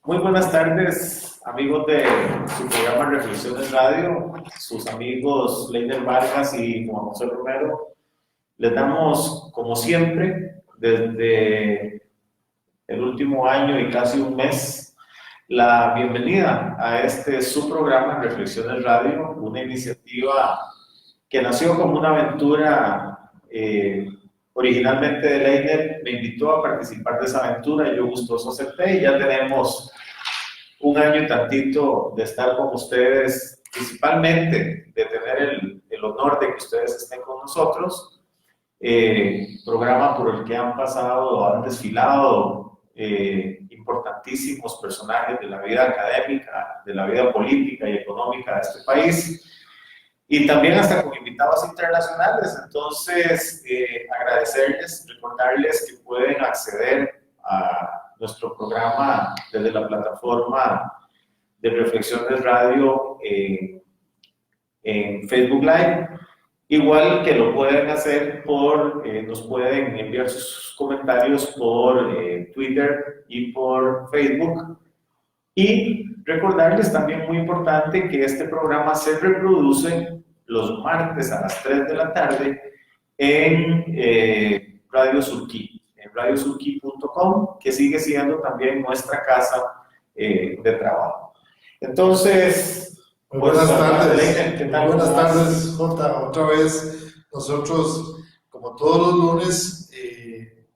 Muy buenas tardes, amigos de su programa Reflexiones Radio, sus amigos Leiner Vargas y Juan José Romero. Les damos, como siempre, desde el último año y casi un mes, la bienvenida a su programa Reflexiones Radio, una iniciativa que nació como una aventura originalmente de Leiner. Me invitó a participar de esa aventura y yo gustoso acepté, y ya tenemos un año y tantito de estar con ustedes, principalmente de tener el honor de que ustedes estén con nosotros. Programa por el que han pasado, han desfilado importantísimos personajes de la vida académica, de la vida política y económica de este país, y también hasta con invitados internacionales. Entonces, agradecerles, recordarles que pueden acceder a nuestro programa desde la plataforma de Reflexiones Radio en Facebook Live, igual que lo pueden hacer nos pueden enviar sus comentarios por Twitter y por Facebook. Y recordarles también, muy importante, que este programa se reproduce los martes a las 3 de la tarde en Radio Surquí, en radiosurquí.com, que sigue siendo también nuestra casa de trabajo. Entonces, muy buenas tardes. ¿qué tal? Muy buenas tardes, Jota. Otra vez nosotros, como todos los lunes,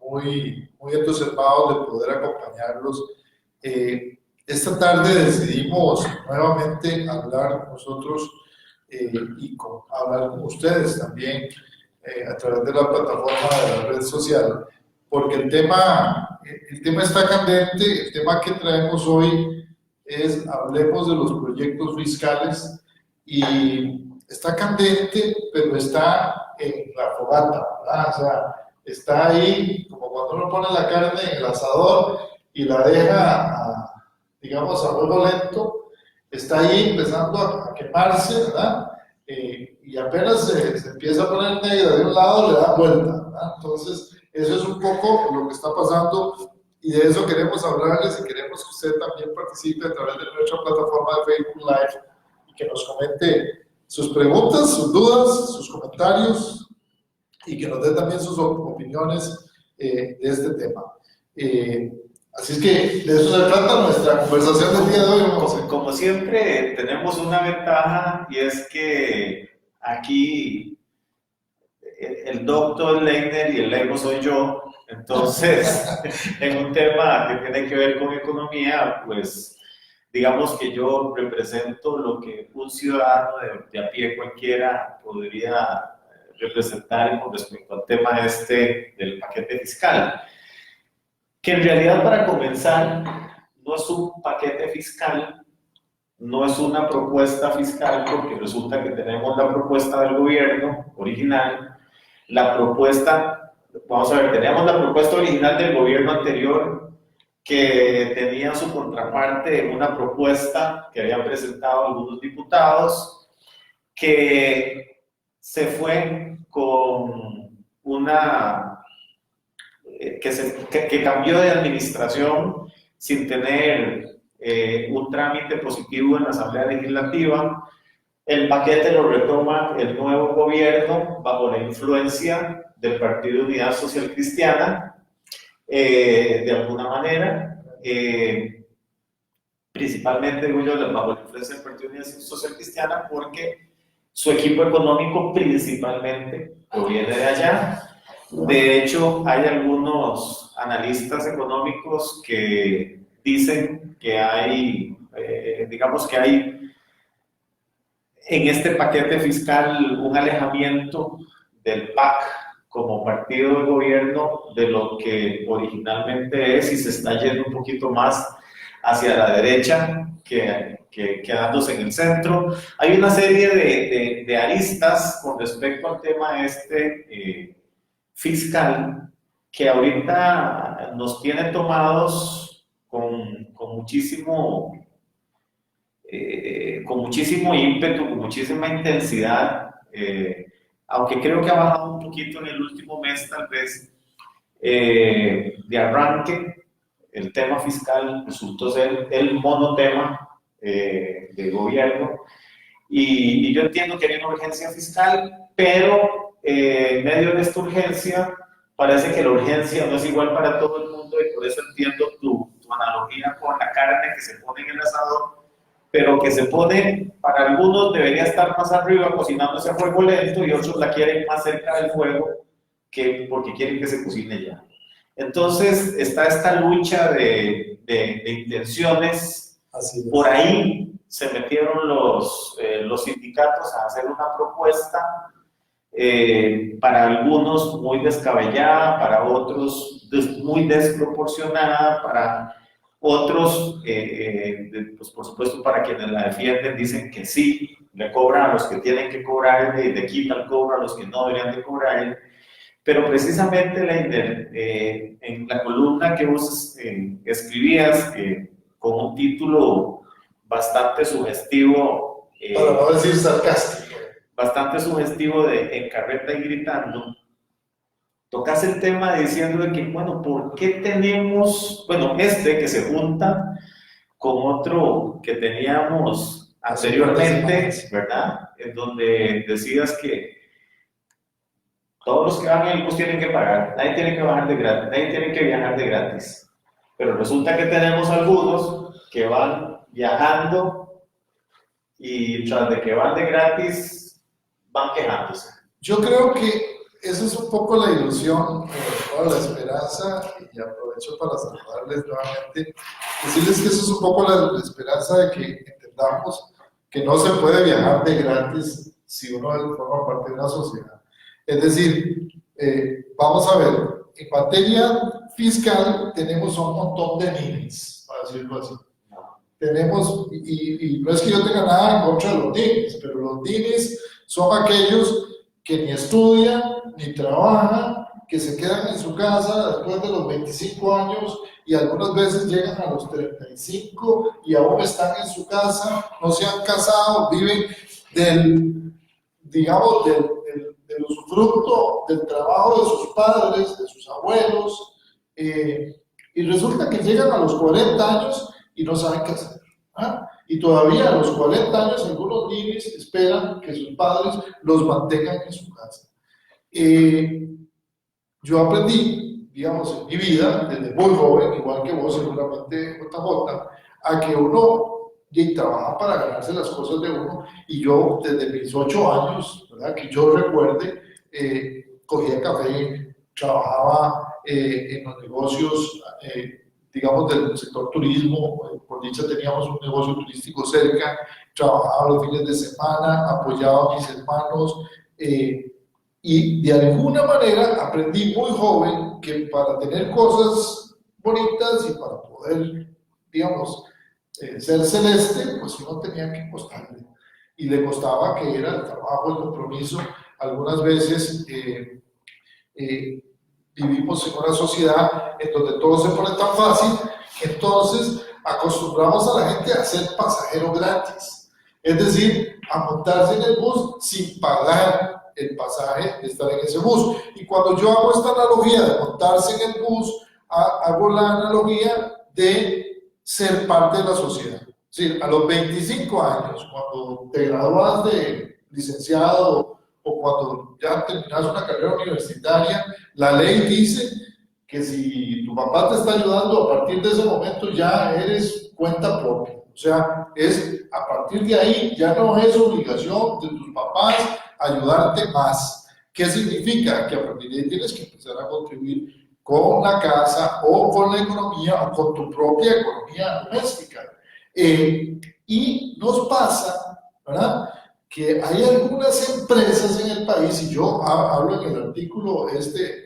muy entusiasmados de poder acompañarlos. Esta tarde decidimos nuevamente hablar nosotros hablar con ustedes también a través de la plataforma de la red social, porque el tema está candente. El tema que traemos hoy es: hablemos de los proyectos fiscales, y está candente, pero está en la fogata, ¿verdad? O sea, está ahí como cuando uno pone la carne en el asador y la deja digamos a fuego lento. Está ahí empezando a quemarse, ¿verdad? Y apenas se empieza a poner negra de un lado, le da vuelta, ¿verdad? Entonces, eso es un poco lo que está pasando, y de eso queremos hablarles, y queremos que usted también participe a través de nuestra plataforma de Facebook Live y que nos comente sus preguntas, sus dudas, sus comentarios, y que nos dé también sus opiniones de este tema. Así es que de eso se trata nuestra conversación del día de hoy. Como siempre, tenemos una ventaja, y es que aquí el doctor Leiner y el Lego soy yo. Entonces, en un tema que tiene que ver con economía, pues digamos que yo represento lo que un ciudadano de a pie cualquiera podría representar con respecto al tema del paquete fiscal, que en realidad, para comenzar, no es un paquete fiscal, no es una propuesta fiscal, porque resulta que tenemos la propuesta del gobierno original, teníamos la propuesta original del gobierno anterior, que tenía su contraparte en una propuesta que habían presentado algunos diputados, que se fue con que cambió de administración sin tener un trámite positivo en la Asamblea Legislativa. El paquete lo retoma el nuevo gobierno bajo la influencia del Partido de Unidad Social Cristiana, de alguna manera, principalmente, digo yo, bajo la influencia del Partido de Unidad Social Cristiana, porque su equipo económico principalmente proviene de allá. De hecho, hay algunos analistas económicos que dicen que hay en este paquete fiscal un alejamiento del PAC como partido de gobierno de lo que originalmente es, y se está yendo un poquito más hacia la derecha que quedándose en el centro. Hay una serie de aristas con respecto al tema fiscal, que ahorita nos tiene tomados con muchísimo ímpetu, con muchísima intensidad, aunque creo que ha bajado un poquito en el último mes, tal vez, de arranque. el tema fiscal resultó ser el monotema del gobierno. Y yo entiendo que hay una urgencia fiscal, pero en medio de esta urgencia, parece que la urgencia no es igual para todo el mundo y por eso entiendo tu analogía con la carne que se pone en el asador, pero que se pone, para algunos debería estar más arriba cocinándose a fuego lento y otros la quieren más cerca del fuego porque quieren que se cocine ya. Entonces está esta lucha de intenciones. Así es. Por ahí se metieron los sindicatos a hacer una propuesta, para algunos muy descabellada, para otros muy desproporcionada, para otros, pues por supuesto para quienes la defienden dicen que sí, le cobran a los que tienen que cobrar y le quitan el cobro a los que no deberían de cobrar. Pero precisamente, Leiner, en la columna que vos escribías, con un título bastante sugestivo, para no decir sarcástico, bastante sugestivo de En Carreta y Gritando, tocas el tema diciendo de que, bueno, ¿por qué tenemos, bueno, que se junta con otro que teníamos anteriormente, ¿verdad? En donde decías que todos los que van en el bus tienen que pagar, nadie tiene que bajar de gratis, nadie tiene que viajar de gratis. Pero resulta que tenemos algunos que van viajando y tras de que van de gratis, van quejándose. Yo creo que esa es un poco la ilusión, o la esperanza, y aprovecho para saludarles nuevamente, decirles que eso es un poco la esperanza de que entendamos que no se puede viajar de gratis si uno forma parte de una sociedad. Es decir, vamos a ver, en materia fiscal tenemos un montón de ninis, para decirlo así. Tenemos, y no es que yo tenga nada en contra de los ninis, pero los ninis son aquellos que ni estudian, ni trabajan, que se quedan en su casa después de los 25 años y algunas veces llegan a los 35 y aún están en su casa, no se han casado, viven del usufructo del trabajo de sus padres, de sus abuelos, y resulta que llegan a los 40 años y no saben qué hacer. Y todavía a los 40 años algunos niños esperan que sus padres los mantengan en su casa. Yo aprendí, digamos, en mi vida, desde muy joven, igual que vos seguramente, JJ, a que uno trabaja para ganarse las cosas de uno, y yo desde mis 8 años, ¿verdad? Que yo recuerde, cogía café, trabajaba en los negocios, digamos, del sector turismo. Por dicha teníamos un negocio turístico cerca, trabajaba los fines de semana, apoyaba a mis hermanos, y de alguna manera aprendí muy joven que para tener cosas bonitas y para poder, digamos, ser celeste, pues uno tenía que costarle, y le costaba, que era el trabajo, el compromiso. Algunas veces vivimos en una sociedad en donde todo se pone tan fácil, entonces acostumbramos a la gente a ser pasajero gratis, es decir, a montarse en el bus sin pagar el pasaje de estar en ese bus. Y cuando yo hago esta analogía de montarse en el bus, hago la analogía de ser parte de la sociedad. Es decir, a los 25 años, cuando te gradúas de licenciado o cuando ya terminas una carrera universitaria, la ley dice que si tu papá te está ayudando, a partir de ese momento ya eres cuenta propia. O sea, a partir de ahí ya no es obligación de tus papás ayudarte más. ¿Qué significa? Que a partir de ahí tienes que empezar a contribuir con la casa o con la economía o con tu propia economía doméstica. Y nos pasa, ¿verdad?, que hay algunas empresas en el país, y yo hablo en el artículo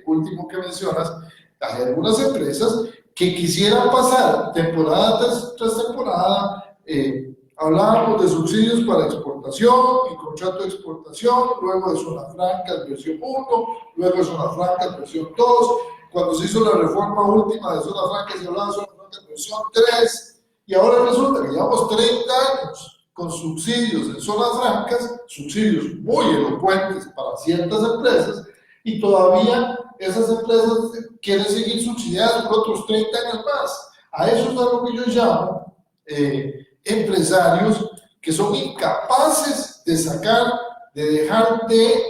último que mencionas, hay algunas empresas que quisieran pasar temporada tras temporada. Hablábamos de subsidios para exportación y contrato de exportación, luego de zonas francas versión 1, luego de zonas francas versión 2, cuando se hizo la reforma última de zonas francas se hablaba de zonas francas versión 3, y ahora resulta que llevamos 30 años con subsidios en zonas francas, subsidios muy elocuentes para ciertas empresas, y todavía esas empresas quieren seguir subsidiadas por otros 30 años más. A eso es a lo que yo llamo empresarios que son incapaces de dejar de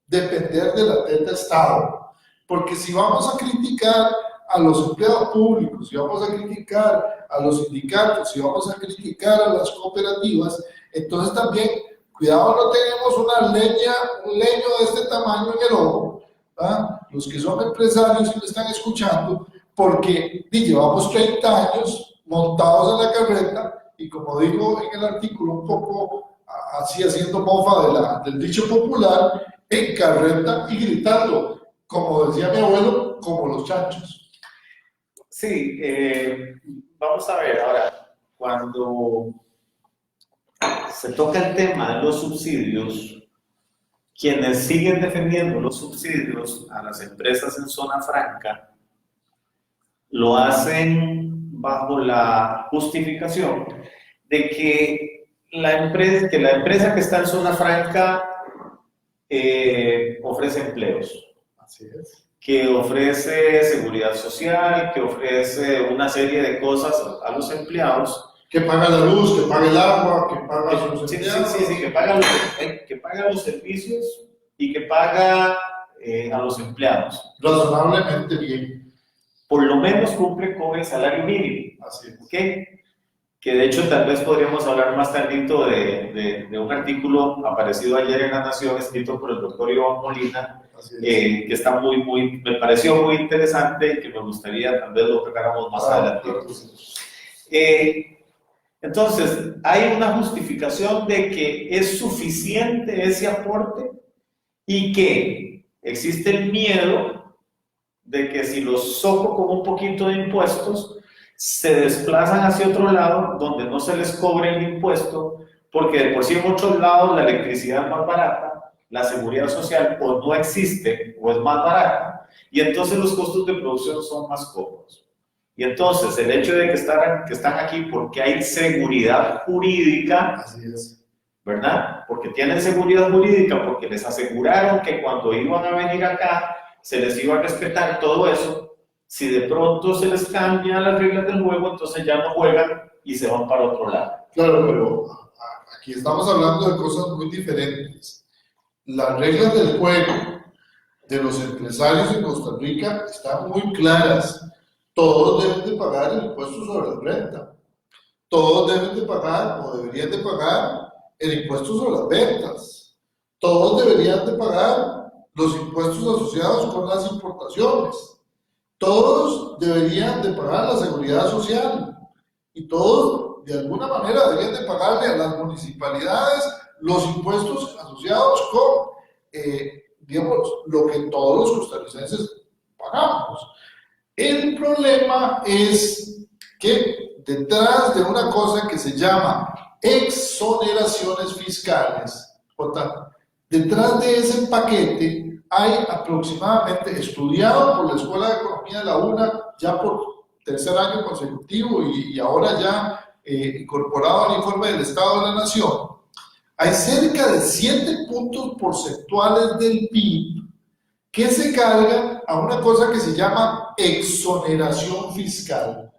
depender de la teta Estado. Porque si vamos a criticar a los empleados públicos, si vamos a criticar a los sindicatos, si vamos a criticar a las cooperativas, entonces también, cuidado, no tenemos un leño de este tamaño en el ojo, ¿verdad? Los que son empresarios y me están escuchando, porque llevamos 30 años montados en la carreta y como digo en el artículo, un poco así haciendo mofa del dicho popular, en carreta y gritando, como decía mi abuelo, como los chanchos. Sí, vamos a ver ahora, cuando se toca el tema de los subsidios, quienes siguen defendiendo los subsidios a las empresas en zona franca, lo hacen bajo la justificación de que la empresa que está en zona franca ofrece empleos. Así es. Que ofrece seguridad social, que ofrece una serie de cosas a los empleados. Que paga la luz, que paga el agua, que paga los empleados. Sí, que paga los servicios y que paga a los empleados. Razonablemente bien. Por lo menos cumple con el salario mínimo. Así es. ¿Okay? Que de hecho tal vez podríamos hablar más tardito de un artículo aparecido ayer en La Nación, escrito por el doctor Iván Molina, que está me pareció muy interesante y que me gustaría tal vez lo tocáramos más adelante. Entonces, hay una justificación de que es suficiente ese aporte y que existe el miedo de que si los soco con un poquito de impuestos, se desplazan hacia otro lado donde no se les cobre el impuesto, porque de por sí en otros lados la electricidad es más barata, la seguridad social o no existe o es más barata, y entonces los costos de producción son más cómodos. Y entonces el hecho de que están aquí porque hay seguridad jurídica, así es, ¿verdad? Porque tienen seguridad jurídica, porque les aseguraron que cuando iban a venir acá se les iba a respetar todo eso. Si de pronto se les cambian las reglas del juego, entonces ya no juegan y se van para otro lado. Claro, pero aquí estamos hablando de cosas muy diferentes. Las reglas del juego de los empresarios en Costa Rica están muy claras. Todos deben de pagar el impuesto sobre la renta. Todos deben de pagar o deberían de pagar el impuesto sobre las ventas. Todos deberían de pagar los impuestos asociados con las importaciones. Todos deberían de pagar la seguridad social y todos de alguna manera deberían de pagarle a las municipalidades los impuestos asociados con, digamos, lo que todos los costarricenses pagamos. El problema es que detrás de una cosa que se llama exoneraciones fiscales, detrás de ese paquete hay aproximadamente, estudiado por la Escuela de Economía de la UNA, ya por tercer año consecutivo y ahora ya incorporado al informe del Estado de la Nación, hay cerca de 7 puntos porcentuales del PIB que se cargan a una cosa que se llama exoneración fiscal.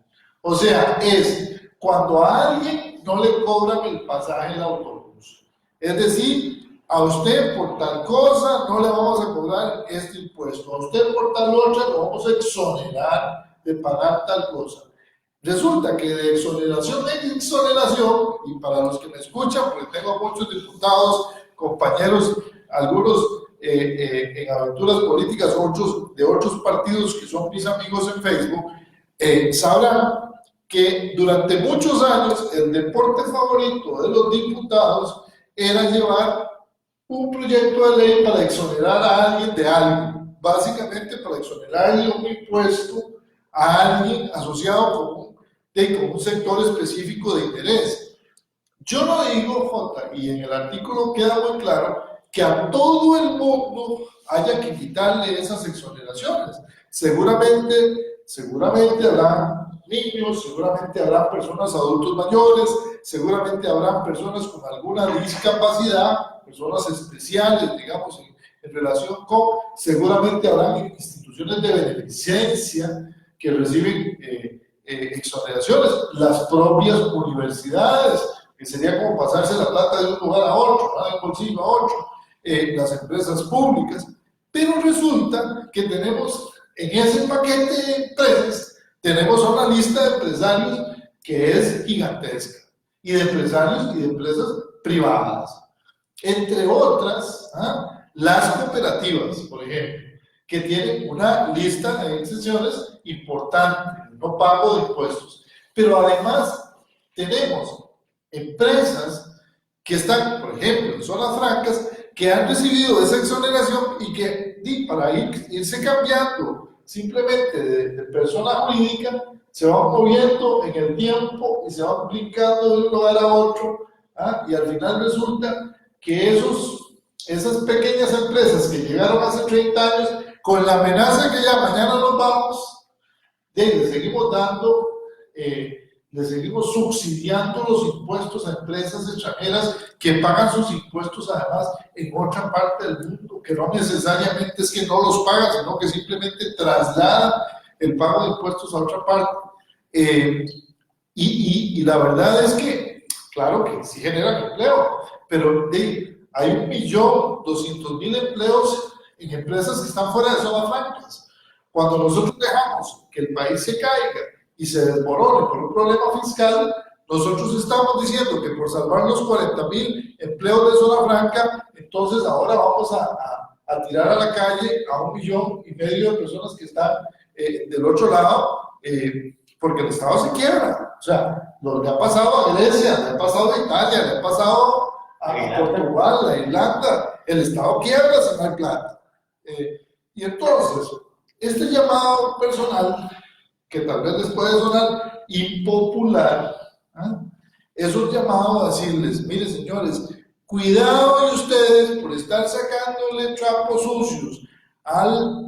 O sea, es cuando a alguien no le cobran el pasaje del autobús. Es decir, a usted por tal cosa no le vamos a cobrar este impuesto, a usted por tal otra lo vamos a exonerar de pagar tal cosa. Resulta que de exoneración en exoneración, y para los que me escuchan, porque tengo muchos diputados, compañeros, algunos en aventuras políticas, otros de otros partidos que son mis amigos en Facebook, sabrán que durante muchos años el deporte favorito de los diputados era llevar un proyecto de ley para exonerar a alguien de algo, básicamente para exonerarle un impuesto a alguien asociado con un sector específico de interés. Yo no digo, Jota, y en el artículo queda muy claro, que a todo el mundo haya que quitarle esas exoneraciones. Seguramente habrá niños, seguramente habrá personas adultos mayores, seguramente habrán personas con alguna discapacidad, personas especiales, digamos, en relación con, seguramente habrán instituciones de beneficencia que reciben exoneraciones. Las propias universidades, que sería como pasarse la plata de un lugar a otro, ¿no? De un bolsillo a otro, las empresas públicas. Pero resulta que tenemos en ese paquete de empresas, tenemos una lista de empresarios que es gigantesca, y de empresarios y de empresas privadas. Entre otras, las cooperativas, por ejemplo, que tienen una lista de exenciones importante, no pago de impuestos. Pero además tenemos empresas que están, por ejemplo, en zonas francas, que han recibido esa exoneración y que para irse cambiando simplemente de persona jurídica, se van moviendo en el tiempo y se van brincando de un lugar a otro, y al final resulta que esas pequeñas empresas que llegaron hace 30 años, con la amenaza que ya mañana nos vamos, le seguimos dando, le seguimos subsidiando los impuestos a empresas extranjeras que pagan sus impuestos además en otra parte del mundo, que no necesariamente es que no los pagan, sino que simplemente trasladan el pago de impuestos a otra parte. Y la verdad es que, claro que sí generan empleo, pero hay 1.200.000 empleos en empresas que están fuera de zonas francas. Cuando nosotros dejamos que el país se caiga y se desmorone por un problema fiscal, nosotros estamos diciendo que por salvar los 40.000 empleos de zona franca, entonces ahora vamos a tirar a la calle a 1,5 millones de personas que están del otro lado, porque el Estado se quiebra. O sea, le ha pasado a Grecia, le ha pasado a Italia, le ha pasado a Portugal, a Irlanda. El Estado quiebra si no hay plata. Y entonces, este llamado personal, que tal vez les puede sonar impopular, es un llamado a decirles: mire, señores, cuidado de ustedes por estar sacándole trapos sucios al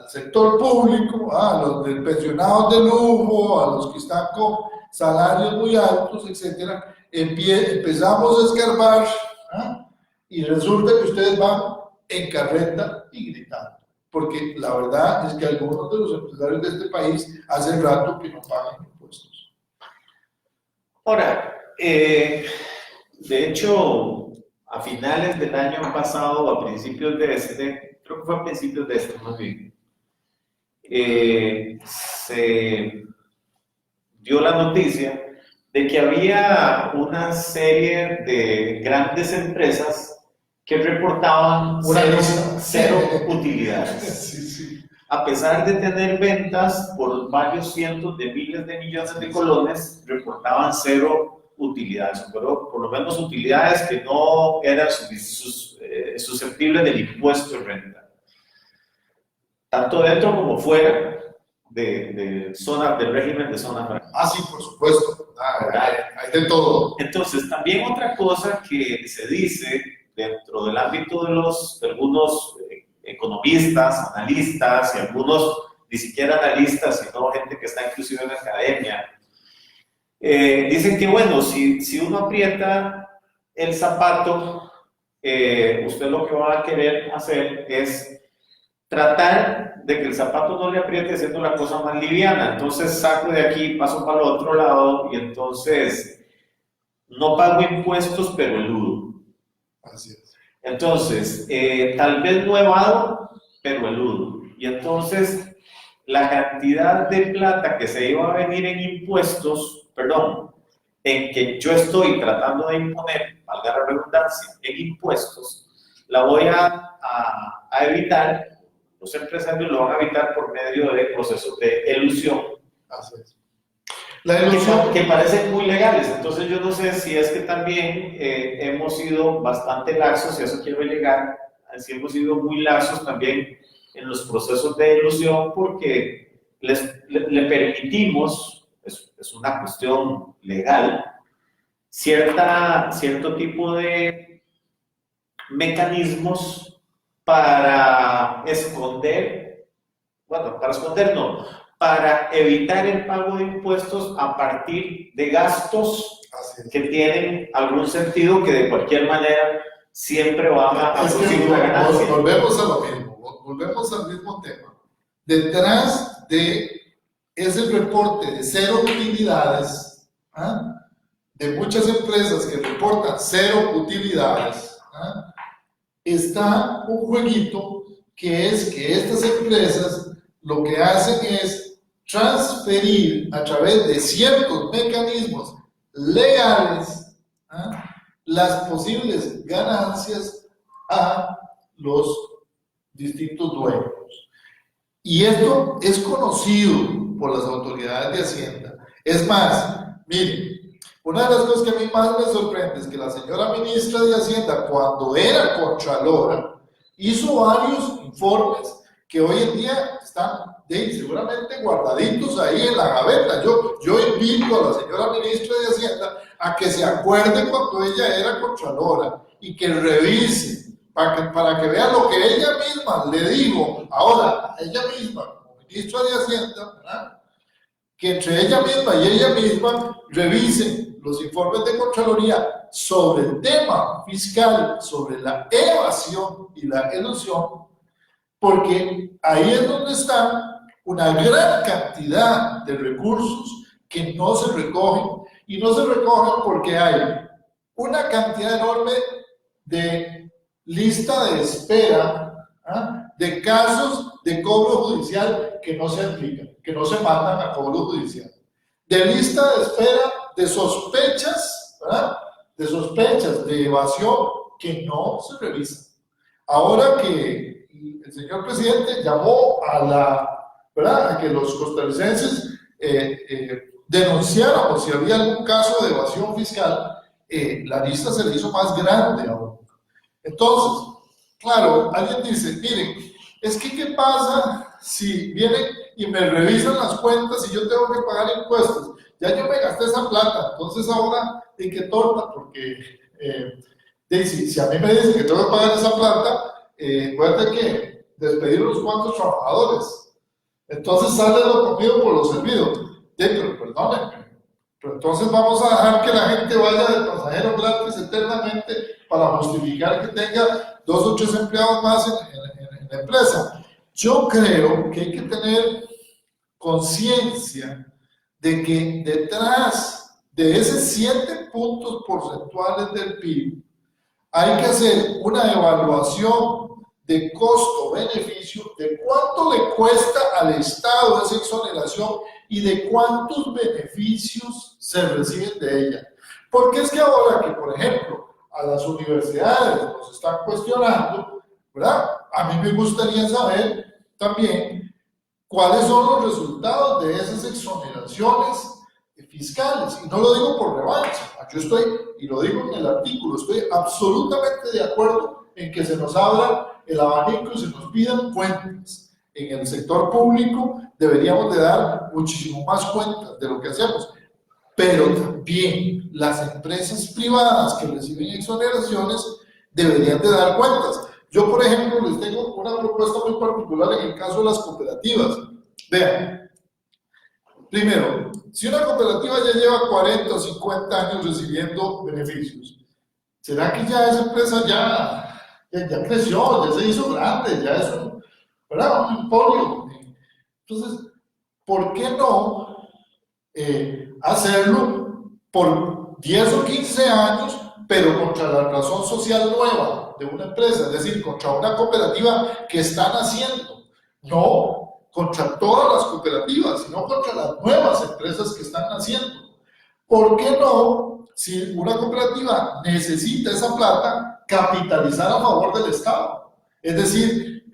sector público, a los pensionados de lujo, a los que están con salarios muy altos, etcétera. Empezamos a escarbar, y resulta que ustedes van en carreta y gritando, porque la verdad es que algunos de los empresarios de este país hace rato que no pagan impuestos. Ahora, de hecho, a finales del año pasado o a principios de creo que fue a principios de más bien, se dio la noticia de que había una serie de grandes empresas que reportaban cero utilidades. Sí. A pesar de tener ventas por varios cientos de miles de millones de colones, reportaban cero utilidades, pero por lo menos utilidades que no eran susceptibles del impuesto de renta. Tanto dentro como fuera de zonas del régimen de zona franca. Sí, por supuesto. Hay de todo. Entonces, también otra cosa que se dice dentro del ámbito de algunos economistas, analistas, y algunos ni siquiera analistas, sino gente que está inclusive en la academia, dicen que, bueno, si uno aprieta el zapato, usted lo que va a querer hacer es tratar de que el zapato no le apriete haciendo la cosa más liviana. Entonces saco de aquí, paso para el otro lado, y entonces no pago impuestos, pero eludo. Así es. Entonces, tal vez no evado, pero eludo. Y entonces, la cantidad de plata que se iba a venir en impuestos, en que yo estoy tratando de imponer, valga la redundancia, en impuestos, la voy a evitar. Los empresarios lo van a evitar por medio de procesos de elusión. Así es. La elusión que parecen muy legales. Entonces yo no sé si es que también hemos sido bastante laxos, y a eso quiero llegar, si hemos sido muy laxos también en los procesos de elusión, porque le permitimos, es una cuestión legal, cierto tipo de mecanismos para esconder, para evitar el pago de impuestos a partir de gastos que tienen algún sentido, que de cualquier manera siempre van a producir una ganancia. Volvemos a lo mismo, volvemos al mismo tema. Detrás de es el reporte de cero utilidades, ¿ah? De muchas empresas que reportan cero utilidades, ¿ah? Está un jueguito que es que estas empresas lo que hacen es transferir a través de ciertos mecanismos legales, ¿ah? Las posibles ganancias a los distintos dueños. Y esto es conocido por las autoridades de Hacienda. Es más, miren, una de las cosas que a mí más me sorprende es que la señora ministra de Hacienda, cuando era contralora, hizo varios informes que hoy en día están seguramente guardaditos ahí en la gaveta. Yo invito a la señora ministra de Hacienda a que se acuerde cuando ella era contralora y que revise para que vea lo que ella misma le dijo ahora a ella misma como ministra de Hacienda, ¿verdad? Que entre ella misma y ella misma revisen los informes de Contraloría sobre el tema fiscal, sobre la evasión y la elusión, porque ahí es donde está una gran cantidad de recursos que no se recogen, y no se recogen porque hay una cantidad enorme de lista de espera, ¿ah? De casos de cobro judicial que no se aplican, que no se mandan a cobro judicial, de lista de espera de sospechas, ¿verdad? De sospechas de evasión que no se revisan. Ahora que el señor presidente llamó ¿verdad? A que los costarricenses denunciáramos si había algún caso de evasión fiscal, la lista se le hizo más grande aún. Entonces, claro, alguien dice, miren, es que ¿qué pasa si vienen y me revisan las cuentas y yo tengo que pagar impuestos? Ya yo me gasté esa plata, entonces ahora, ¿de qué torta? Porque si a mí me dicen que tengo que pagar esa plata, voy a tener que despedir unos cuantos trabajadores. Entonces sale lo comido por lo servido. Pero perdónenme, pero entonces vamos a dejar que la gente vaya de pasajero gratis eternamente para justificar que tenga 2 o 3 empleados más en la empresa. Yo creo que hay que tener conciencia de que detrás de esos 7 puntos porcentuales del PIB hay que hacer una evaluación de costo-beneficio, de cuánto le cuesta al Estado esa exoneración y de cuántos beneficios se reciben de ella. Porque es que ahora que, por ejemplo, a las universidades nos están cuestionando, ¿verdad? A mí me gustaría saber también cuáles son los resultados de esas exoneraciones fiscales. Y no lo digo por revancha, yo estoy, y lo digo en el artículo, estoy absolutamente de acuerdo en que se nos abra el abanico y se nos pidan cuentas. En el sector público deberíamos de dar muchísimo más cuentas de lo que hacemos, pero también las empresas privadas que reciben exoneraciones deberían de dar cuentas. Yo, por ejemplo, les tengo una propuesta muy particular en el caso de las cooperativas. Vean, primero, si una cooperativa ya lleva 40 o 50 años recibiendo beneficios, ¿será que ya esa empresa ya creció, ya se hizo grande, ya es un emporio? Entonces, ¿por qué no hacerlo por 10 o 15 años, pero contra la razón social nueva de una empresa? Es decir, contra una cooperativa que está naciendo, no contra todas las cooperativas, sino contra las nuevas empresas que están naciendo. ¿Por qué no, si una cooperativa necesita esa plata, capitalizar a favor del Estado? Es decir,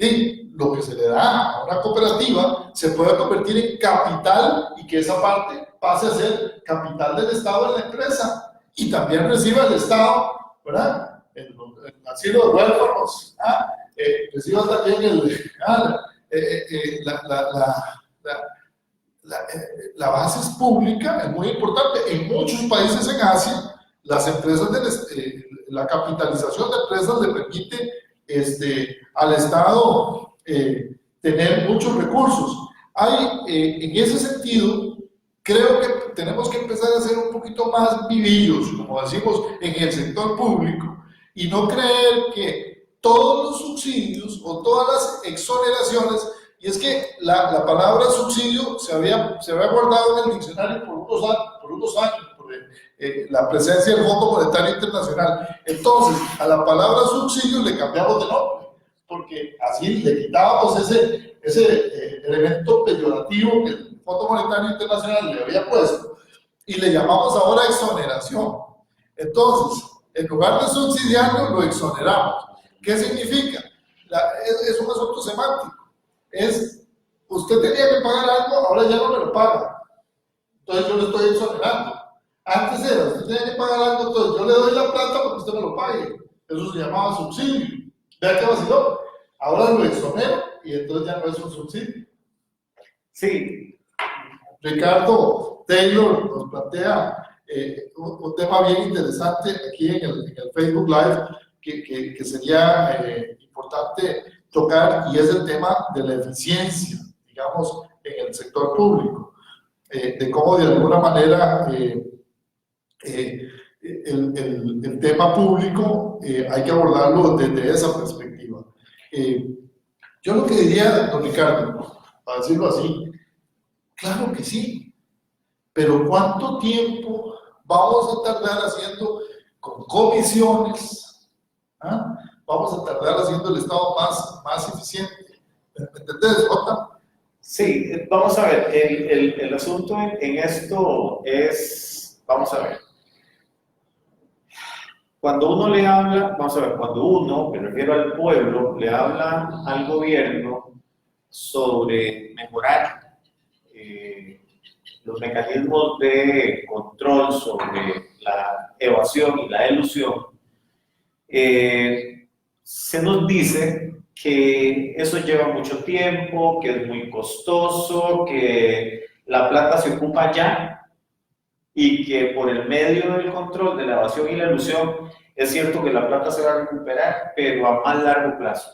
lo que se le da a una cooperativa se puede convertir en capital y que esa parte pase a ser capital del Estado en la empresa, y también reciba el Estado, ¿verdad? El asilo de huérfanos, reciba también la base es pública, es muy importante. En muchos países en Asia, las empresas la capitalización de empresas le permite al Estado tener muchos recursos. En ese sentido, creo que tenemos que empezar a ser un poquito más vivillos, como decimos, en el sector público, y no creer que todos los subsidios o todas las exoneraciones y es que la palabra subsidio se había guardado en el diccionario por unos años, por la presencia del Fondo Monetario Internacional. Entonces, a la palabra subsidio le cambiamos de nombre, porque así le quitábamos ese elemento peyorativo que el Fondo Monetario Internacional le había puesto, y le llamamos ahora exoneración. Entonces, en lugar de subsidiarlo, lo exoneramos. ¿Qué significa? Es un asunto semántico. Usted tenía que pagar algo, ahora ya no me lo paga. Entonces yo le estoy exonerando. Antes era, usted tenía que pagar algo, entonces yo le doy la plata para que usted me lo pague. Eso se llamaba subsidio. Vea qué vaciló. Ahora lo exonero y entonces ya no es un subsidio. Sí. Ricardo Taylor nos plantea un tema bien interesante aquí en el Facebook Live que sería importante tocar, y es el tema de la eficiencia, digamos, en el sector público, de cómo de alguna manera el tema público hay que abordarlo desde esa perspectiva. Yo lo que diría, don Ricardo, para decirlo así, claro que sí, pero ¿cuánto tiempo vamos a tardar haciendo con comisiones? ¿Ah? Vamos a tardar haciendo el Estado más eficiente. ¿Me entendés, Jota? Sí, vamos a ver, el asunto en esto es, vamos a ver, cuando uno le habla, vamos a ver, cuando uno, me refiero al pueblo, le habla al gobierno sobre mejorar los mecanismos de control sobre la evasión y la elusión, se nos dice que eso lleva mucho tiempo, que es muy costoso, que la plata se ocupa ya y que por el medio del control de la evasión y la elusión es cierto que la plata se va a recuperar, pero a más largo plazo.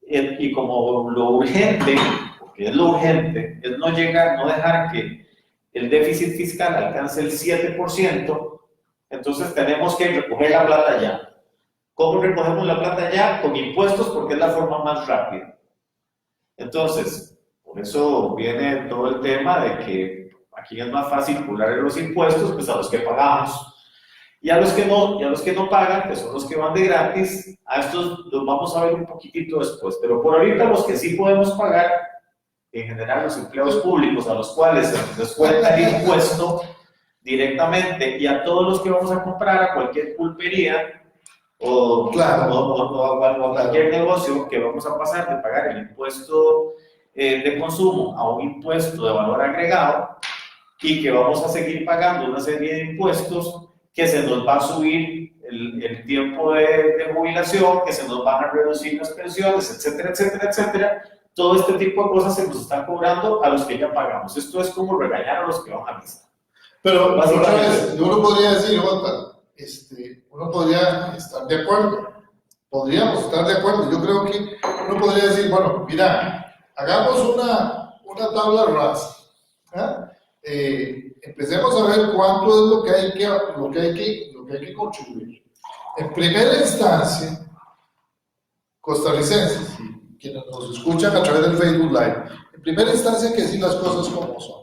Y como lo urgente, porque es lo urgente, es no dejar que el déficit fiscal alcance el 7%, entonces tenemos que recoger la plata ya. ¿Cómo recogemos la plata ya? Con impuestos, porque es la forma más rápida. Entonces, por eso viene todo el tema de que aquí es más fácil cobrar los impuestos pues a los que pagamos. Y a los que no pagan, que son los que van de gratis, a estos los vamos a ver un poquitito después. Pero por ahorita los que sí podemos pagar, en general los empleados públicos a los cuales se les descuenta el impuesto directamente, y a todos los que vamos a comprar a cualquier pulpería, o cualquier negocio que vamos a pasar de pagar el impuesto de consumo a un impuesto de valor agregado, y que vamos a seguir pagando una serie de impuestos que se nos va a subir el tiempo de jubilación, que se nos van a reducir las pensiones, etcétera, etcétera, etcétera. Todo este tipo de cosas se nos están cobrando a los que ya pagamos. Esto es como regañar a los que van a misa. Pero otra vez, uno podría decir, Jota, uno podría estar de acuerdo, podríamos estar de acuerdo. Yo creo que uno podría decir, bueno, mira, hagamos una tabla rasa, empecemos a ver cuánto es lo que hay que contribuir. En primera instancia, costarricenses, quienes nos escuchan a través del Facebook Live, en primera instancia hay que decir las cosas como son.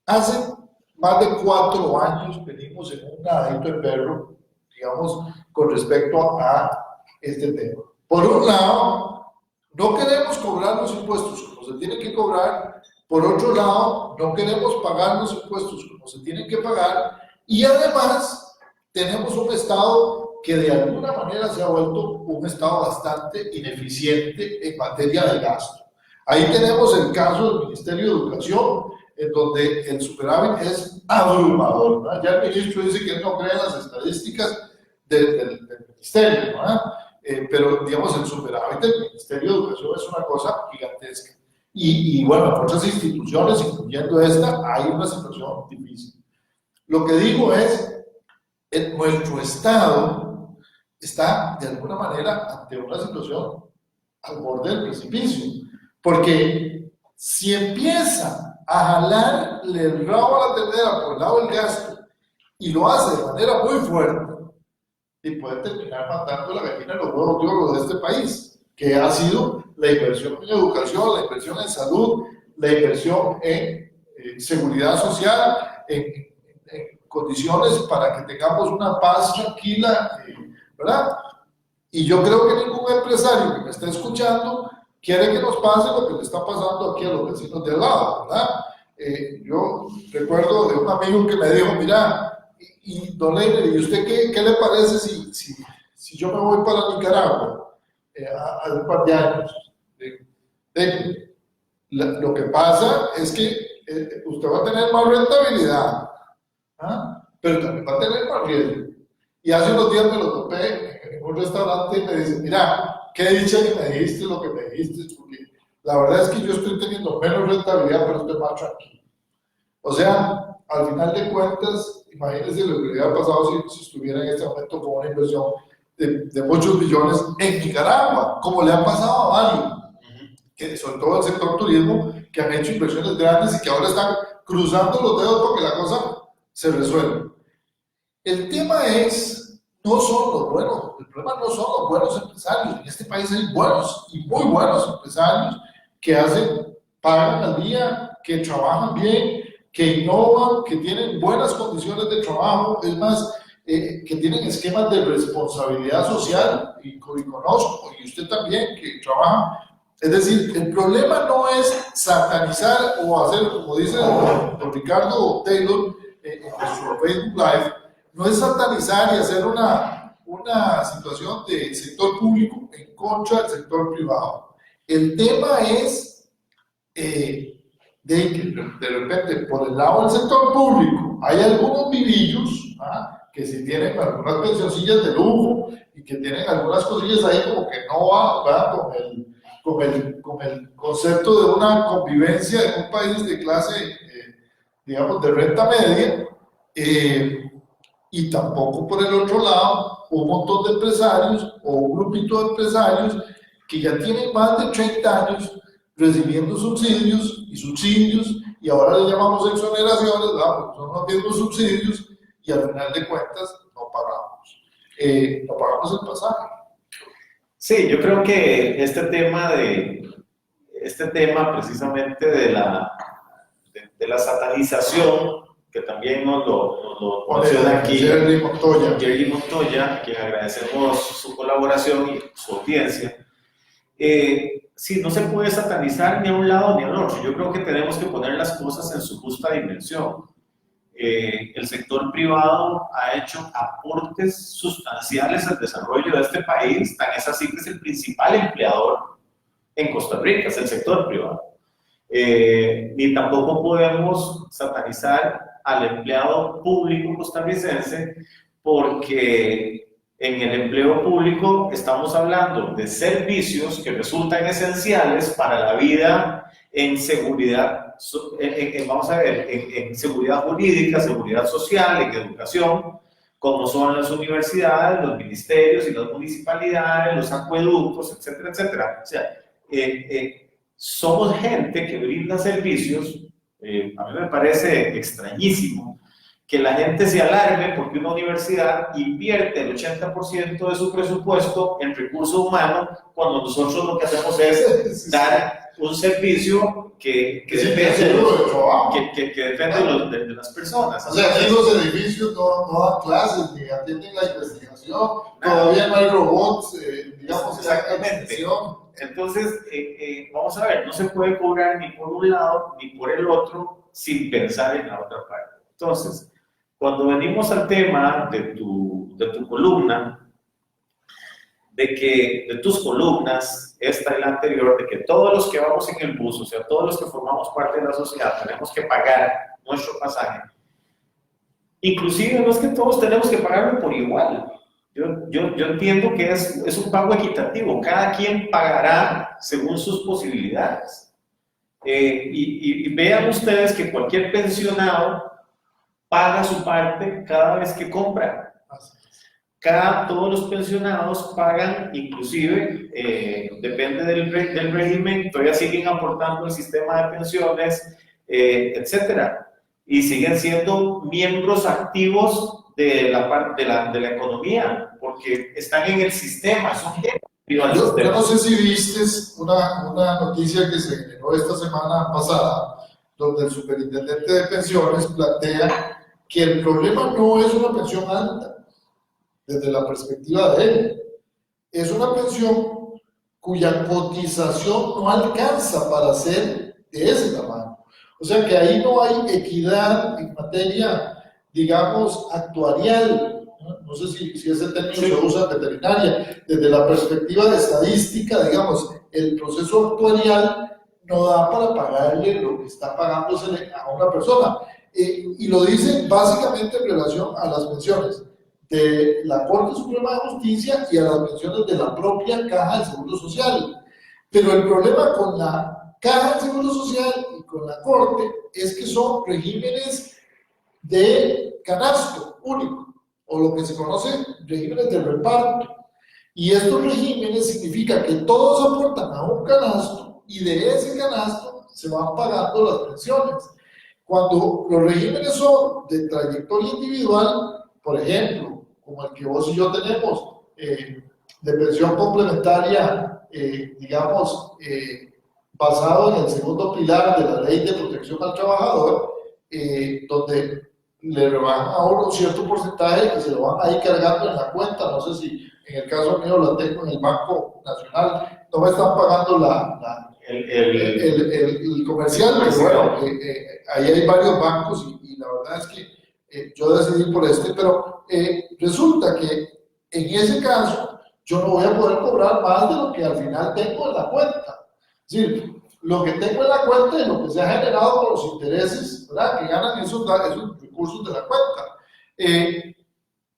Hace más de 4 años venimos en un nadadito en perro, digamos, con respecto a este tema. Por un lado, no queremos cobrar los impuestos como se tienen que cobrar. Por otro lado, no queremos pagar los impuestos como se tienen que pagar. Y además, tenemos un Estado que de alguna manera se ha vuelto un Estado bastante ineficiente en materia de gasto. Ahí tenemos el caso del Ministerio de Educación, en donde el superávit es abrumador, ¿no? Ya el ministro dice que él no cree en las estadísticas del ministerio, ¿no? Pero digamos el superávit del Ministerio de Educación es una cosa gigantesca. Y bueno, en otras instituciones, incluyendo esta, hay una situación difícil. Lo que digo es, nuestro Estado está de alguna manera ante una situación al borde del precipicio, porque si empieza a jalarle el rabo a la ternera por el lado del gasto y lo hace de manera muy fuerte, y puede terminar matando la gallina de los huevos de oro de este país, que ha sido la inversión en educación, la inversión en salud, la inversión en seguridad social, en condiciones para que tengamos una paz tranquila, ¿verdad? Y yo creo que ningún empresario que me esté escuchando quiere que nos pase lo que le está pasando aquí a los vecinos de al lado, ¿verdad? Yo recuerdo de un amigo que me dijo, mira, don Leiner, ¿y usted qué le parece si yo me voy para Nicaragua a un par de años? Lo que pasa es que usted va a tener más rentabilidad, ¿ah? Pero también va a tener más riesgo. Y hace unos días me lo topé en un restaurante y me dice, mira, qué dicha que me dijiste lo que me dijiste, porque la verdad es que yo estoy teniendo menos rentabilidad, pero estoy más tranquilo. O sea, al final de cuentas, imagínense lo que hubiera pasado si estuviera en este momento con una inversión de muchos millones en Nicaragua, como le ha pasado a varios, que sobre todo el sector turismo, que han hecho inversiones grandes y que ahora están cruzando los dedos porque la cosa se resuelve. El tema es, no son los buenos, el problema no son los buenos empresarios. En este país hay buenos y muy buenos empresarios que pagan al día, que trabajan bien, que innovan, que tienen buenas condiciones de trabajo, es más, que tienen esquemas de responsabilidad social, y conozco, y usted también, que trabaja. Es decir, el problema no es satanizar o hacer, como dice don Ricardo Taylor en su Facebook Live, no es satanizar y hacer una situación de sector público en contra del sector privado. El tema es de que de repente por el lado del sector público hay algunos vivillos que si tienen algunas pensioncillas de lujo y que tienen algunas cosillas ahí como que no va con el concepto de una convivencia en un país de clase, digamos, de renta media, y tampoco por el otro lado un montón de empresarios o un grupito de empresarios que ya tienen más de 30 años recibiendo subsidios y ahora le llamamos exoneraciones, porque son los mismos subsidios y al final de cuentas no pagamos el pasaje. Sí, yo creo que este tema precisamente de la satanización, que también nos lo menciona aquí Jerry Montoya, quien agradecemos su colaboración y su audiencia. Sí, no se puede satanizar ni a un lado ni al otro. Yo creo que tenemos que poner las cosas en su justa dimensión. El sector privado ha hecho aportes sustanciales al desarrollo de este país, tan es así que es el principal empleador en Costa Rica, es el sector privado. Ni tampoco podemos satanizar al empleado público costarricense, porque en el empleo público estamos hablando de servicios que resultan esenciales para la vida en seguridad, en seguridad jurídica, seguridad social, en educación, como son las universidades, los ministerios y las municipalidades, los acueductos, etcétera, etcétera. O sea, somos gente que brinda servicios. A mí me parece extrañísimo que la gente se alarme porque una universidad invierte el 80% de su presupuesto en recursos humanos, cuando nosotros lo que hacemos es dar un servicio que depende de las personas. O sea, aquí los edificios no dan clases ni atienden la investigación, todavía no hay robots, digamos, exactamente. Entonces, vamos a ver, no se puede cobrar ni por un lado ni por el otro sin pensar en la otra parte. Entonces, cuando venimos al tema de tu columna, de tus columnas, esta y la anterior, de que todos los que vamos en el bus, o sea, todos los que formamos parte de la sociedad, tenemos que pagar nuestro pasaje. Inclusive no es que todos tenemos que pagarlo por igual. Yo entiendo que es un pago equitativo, cada quien pagará según sus posibilidades. Y vean ustedes que cualquier pensionado paga su parte cada vez que compra. Todos los pensionados pagan, inclusive, depende del régimen, todavía siguen aportando al sistema de pensiones, etcétera, y siguen siendo miembros activos de la economía, porque están en el sistema, son gente pido al Yo sistema. no sé si viste una noticia que se generó esta semana pasada, donde el superintendente de pensiones plantea que el problema no es una pensión alta, desde la perspectiva de él, es una pensión cuya cotización no alcanza para ser de ese tamaño. O sea que ahí no hay equidad en materia, digamos, actuarial. No sé si ese término se usa en veterinaria. Desde la perspectiva de estadística, digamos, el proceso actuarial no da para pagarle lo que está pagándosele a una persona. Y lo dice básicamente en relación a las pensiones de la Corte Suprema de Justicia y a las pensiones de la propia Caja del Seguro Social. Pero el problema con la Caja del Seguro Social y con la Corte es que son regímenes de canasto único, o lo que se conoce regímenes de reparto. Y estos regímenes significa que todos aportan a un canasto y de ese canasto se van pagando las pensiones. Cuando los regímenes son de trayectoria individual, por ejemplo, como el que vos y yo tenemos, de pensión complementaria, digamos, basado en el segundo pilar de la Ley de Protección al Trabajador, donde le rebajan a uno un cierto porcentaje y se lo van a ir cargando en la cuenta. No sé si en el caso mío la tengo en el Banco Nacional, no me están pagando el comercial, pero bueno, ahí hay varios bancos y la verdad es que yo decidí por este, pero resulta que en ese caso yo no voy a poder cobrar más de lo que al final tengo en la cuenta. Es decir, lo que tengo en la cuenta es lo que se ha generado con los intereses, ¿verdad?, que ganan esos recursos de la cuenta.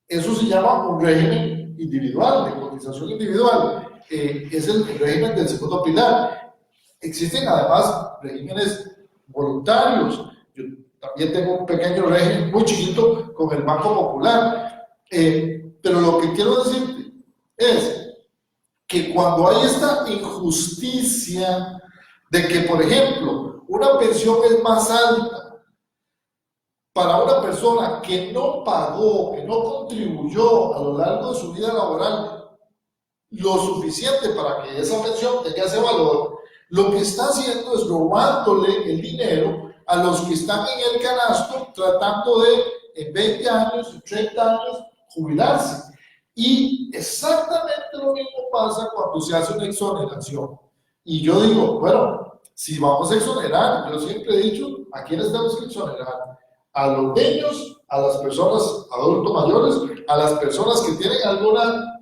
Eso se llama un régimen individual, de cotización individual. Es el régimen del segundo pilar. Existen además regímenes voluntarios. Yo también tengo un pequeño régimen muy chiquito con el Banco Popular. Pero lo que quiero decirte es que cuando hay esta injusticia de que, por ejemplo, una pensión es más alta para una persona que no pagó, que no contribuyó a lo largo de su vida laboral lo suficiente para que esa pensión tenga ese valor, lo que está haciendo es robándole el dinero a los que están en el canasto tratando de, en 20 años, en 30 años, jubilarse. Y exactamente lo mismo pasa cuando se hace una exoneración. Y yo digo, bueno, si vamos a exonerar, yo siempre he dicho, ¿a quiénes tenemos que exonerar? A los niños, a las personas adultos mayores, a las personas que tienen alguna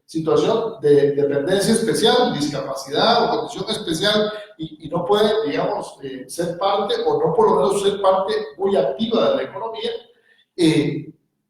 situación de dependencia especial, discapacidad o condición especial y no pueden, digamos, ser parte o no por lo menos ser parte muy activa de la economía.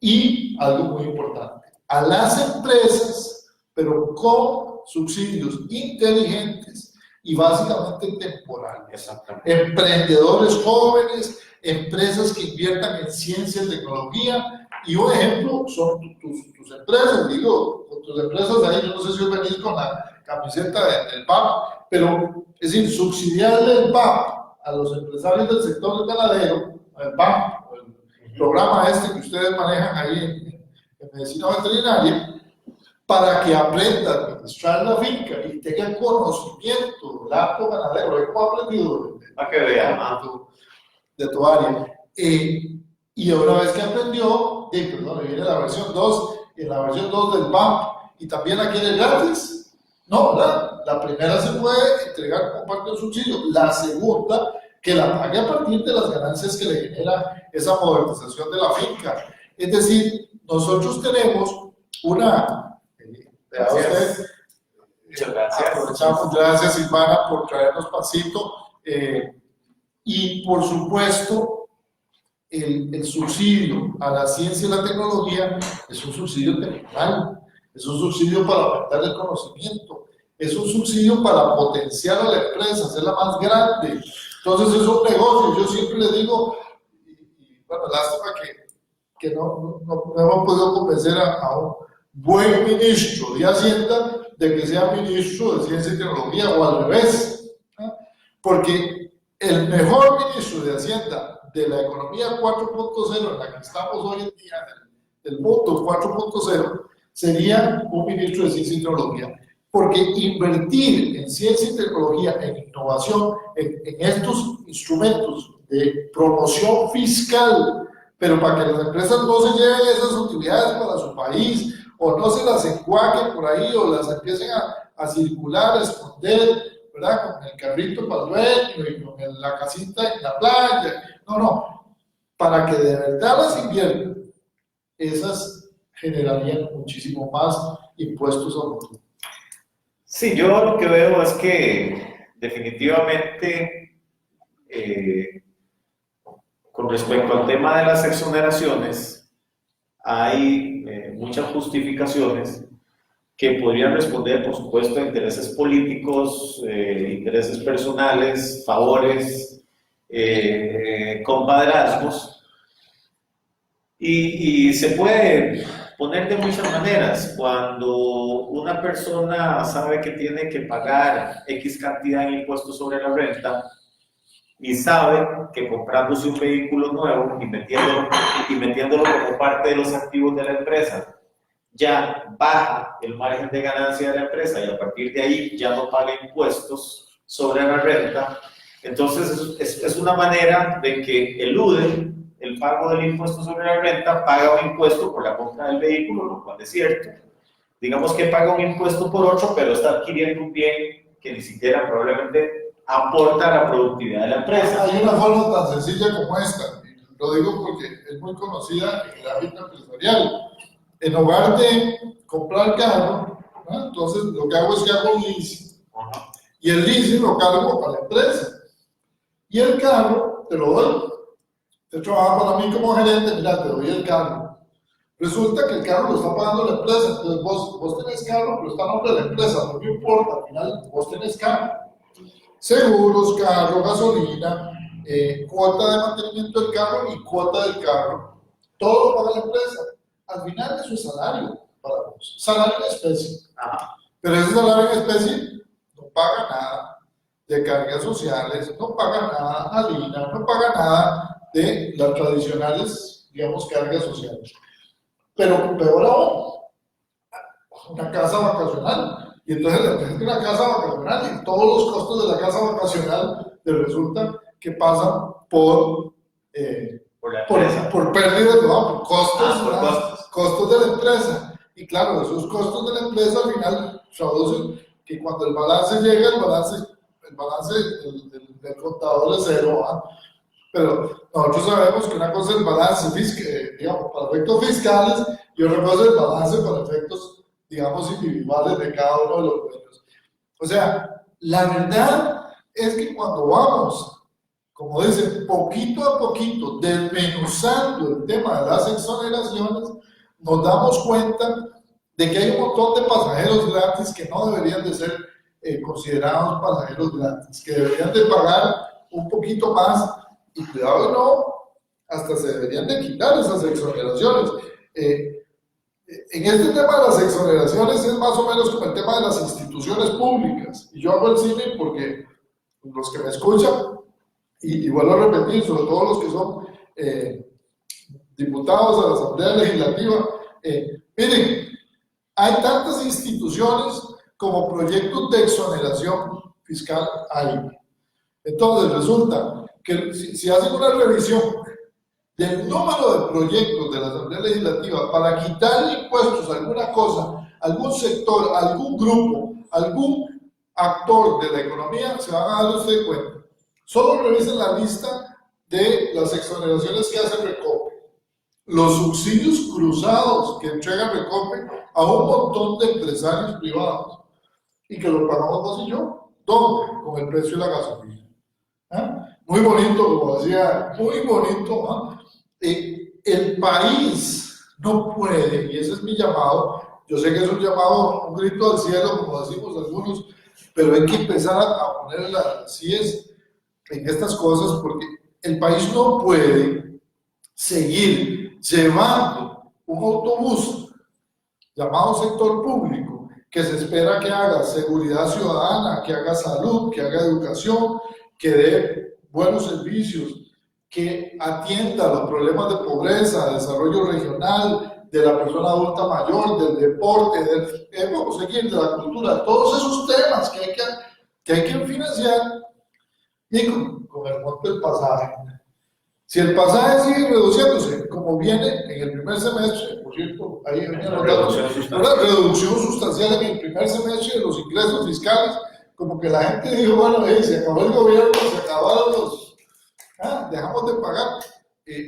Y algo muy importante, a las empresas, pero con subsidios inteligentes y básicamente temporales. Emprendedores jóvenes, empresas que inviertan en ciencia y tecnología, y un ejemplo son tus empresas, digo, con tus empresas ahí, yo no sé si os venís con la camiseta del BAP, pero es decir, subsidiarle el BAP a los empresarios del sector ganadero, el BAP, el programa este que ustedes manejan ahí en medicina veterinaria, para que aprenda a administrar la finca y tenga conocimiento del acto ganadero, ¿cómo ha aprendido? Para que vea de tu área. Y una vez que aprendió, perdón, viene la versión 2, y en la versión 2 del BAP, y también la quiere gratis. No, ¿verdad? La primera se puede entregar como parte del subsidio, la segunda, que la pague a partir de las ganancias que le genera esa modernización de la finca. Es decir, nosotros tenemos una... Gracias. Muchas gracias. Aprovechamos, gracias Silvana por traernos pancito. Y por supuesto, el subsidio a la ciencia y la tecnología es un subsidio temporal, es un subsidio para aumentar el conocimiento, es un subsidio para potenciar a la empresa, hacerla más grande. Entonces es un negocio. Yo siempre le digo, y bueno, lástima que no hemos podido convencer a un buen ministro de Hacienda de que sea ministro de Ciencia y Tecnología o al revés, ¿no? Porque el mejor ministro de Hacienda de la economía 4.0 en la que estamos hoy en día, del mundo 4.0, sería un ministro de Ciencia y Tecnología. porque invertir en ciencia y tecnología, en innovación, en estos instrumentos de promoción fiscal, pero para que las empresas no se lleven esas utilidades para su país, o no se las encuaquen por ahí, o las empiecen a circular, a esconder, ¿verdad? Con el carrito para el dueño y con la casita en la playa. No, no. Para que de verdad las inviertan, esas generarían muchísimo más impuestos a futuro. Sí, yo lo que veo es que definitivamente con respecto al tema de las exoneraciones hay muchas justificaciones que podrían responder, por supuesto, a intereses políticos, intereses personales, favores, compadrazgos, y se puede poner de muchas maneras. Cuando una persona sabe que tiene que pagar X cantidad en impuestos sobre la renta y sabe que comprándose un vehículo nuevo y metiéndolo como parte de los activos de la empresa, ya baja el margen de ganancia de la empresa y a partir de ahí ya no paga impuestos sobre la renta, entonces es una manera de que elude el pago del impuesto sobre la renta, paga un impuesto por la compra del vehículo, lo cual es cierto. Digamos que paga un impuesto por otro, pero está adquiriendo un bien que ni siquiera probablemente aporta a la productividad de la empresa. Hay una forma tan sencilla como esta, y lo digo porque es muy conocida en el ámbito empresarial. En lugar de comprar carro, ¿no? Entonces lo que hago es que hago un leasing. Y el leasing lo cargo para la empresa. Y el carro te lo doy. Te trabaja para mí como gerente, mira, te doy el carro. Resulta que el carro lo está pagando la empresa, entonces vos tenés carro, pero está a nombre de la empresa, no me importa, al final vos tenés carro. Seguros, carro, gasolina, cuota de mantenimiento del carro y cuota del carro, todo lo paga la empresa. Al final es un salario para vos, salario en especie. Pero ese salario en especie no paga nada de cargas sociales, no paga nada harina, no paga nada de las tradicionales, digamos, cargas sociales. Pero peor aún, una casa vacacional. Y entonces le presenta una casa vacacional y todos los costos de la casa vacacional te resulta que pasan por pérdidas, ¿no? Por costos, costos de la empresa. Y claro, esos costos de la empresa al final traducen que cuando el balance llega, el balance del contador es cero, ¿ah? Pero nosotros sabemos que una cosa es el balance fiscal, digamos, para efectos fiscales, y otra cosa es el balance para efectos, digamos, individuales de cada uno de los dueños. O sea, la verdad es que cuando vamos, como dicen, poquito a poquito, desmenuzando el tema de las exoneraciones, nos damos cuenta de que hay un montón de pasajeros gratis que no deberían de ser considerados pasajeros gratis, que deberían de pagar un poquito más. Y cuidado, no, hasta se deberían de quitar esas exoneraciones. En este tema de las exoneraciones es más o menos como el tema de las instituciones públicas. Y yo hago el símil porque los que me escuchan, y vuelvo a repetir, sobre todo los que son diputados a la Asamblea Legislativa, miren, hay tantas instituciones como proyectos de exoneración fiscal hay. Entonces resulta que si hacen una revisión del número de proyectos de la Asamblea Legislativa para quitarle impuestos a alguna cosa, algún sector, algún grupo, algún actor de la economía, se van a dar ustedes cuenta. Solo revisen la lista de las exoneraciones que hace Recope, los subsidios cruzados que entrega Recope a un montón de empresarios privados y que lo pagamos vos y yo. ¿Dónde? Con el precio de la gasolina. Muy bonito, como decía, muy bonito. El país no puede, y ese es mi llamado, yo sé que es un llamado, un grito al cielo, como decimos algunos, pero hay que empezar a poner las CIEs en estas cosas, porque el país no puede seguir llevando un autobús llamado sector público, que se espera que haga seguridad ciudadana, que haga salud, que haga educación, que dé buenos servicios, que atienda los problemas de pobreza, desarrollo regional, de la persona adulta mayor, del deporte, vamos a seguir, de la cultura, todos esos temas que hay que financiar y con el monto del pasaje. Si el pasaje sigue reduciéndose, como viene en el primer semestre, por cierto, ahí venían los datos, una reducción sustancial en el primer semestre de los ingresos fiscales, como que la gente dijo, bueno, se acabó el gobierno, se acabaron dejamos de pagar.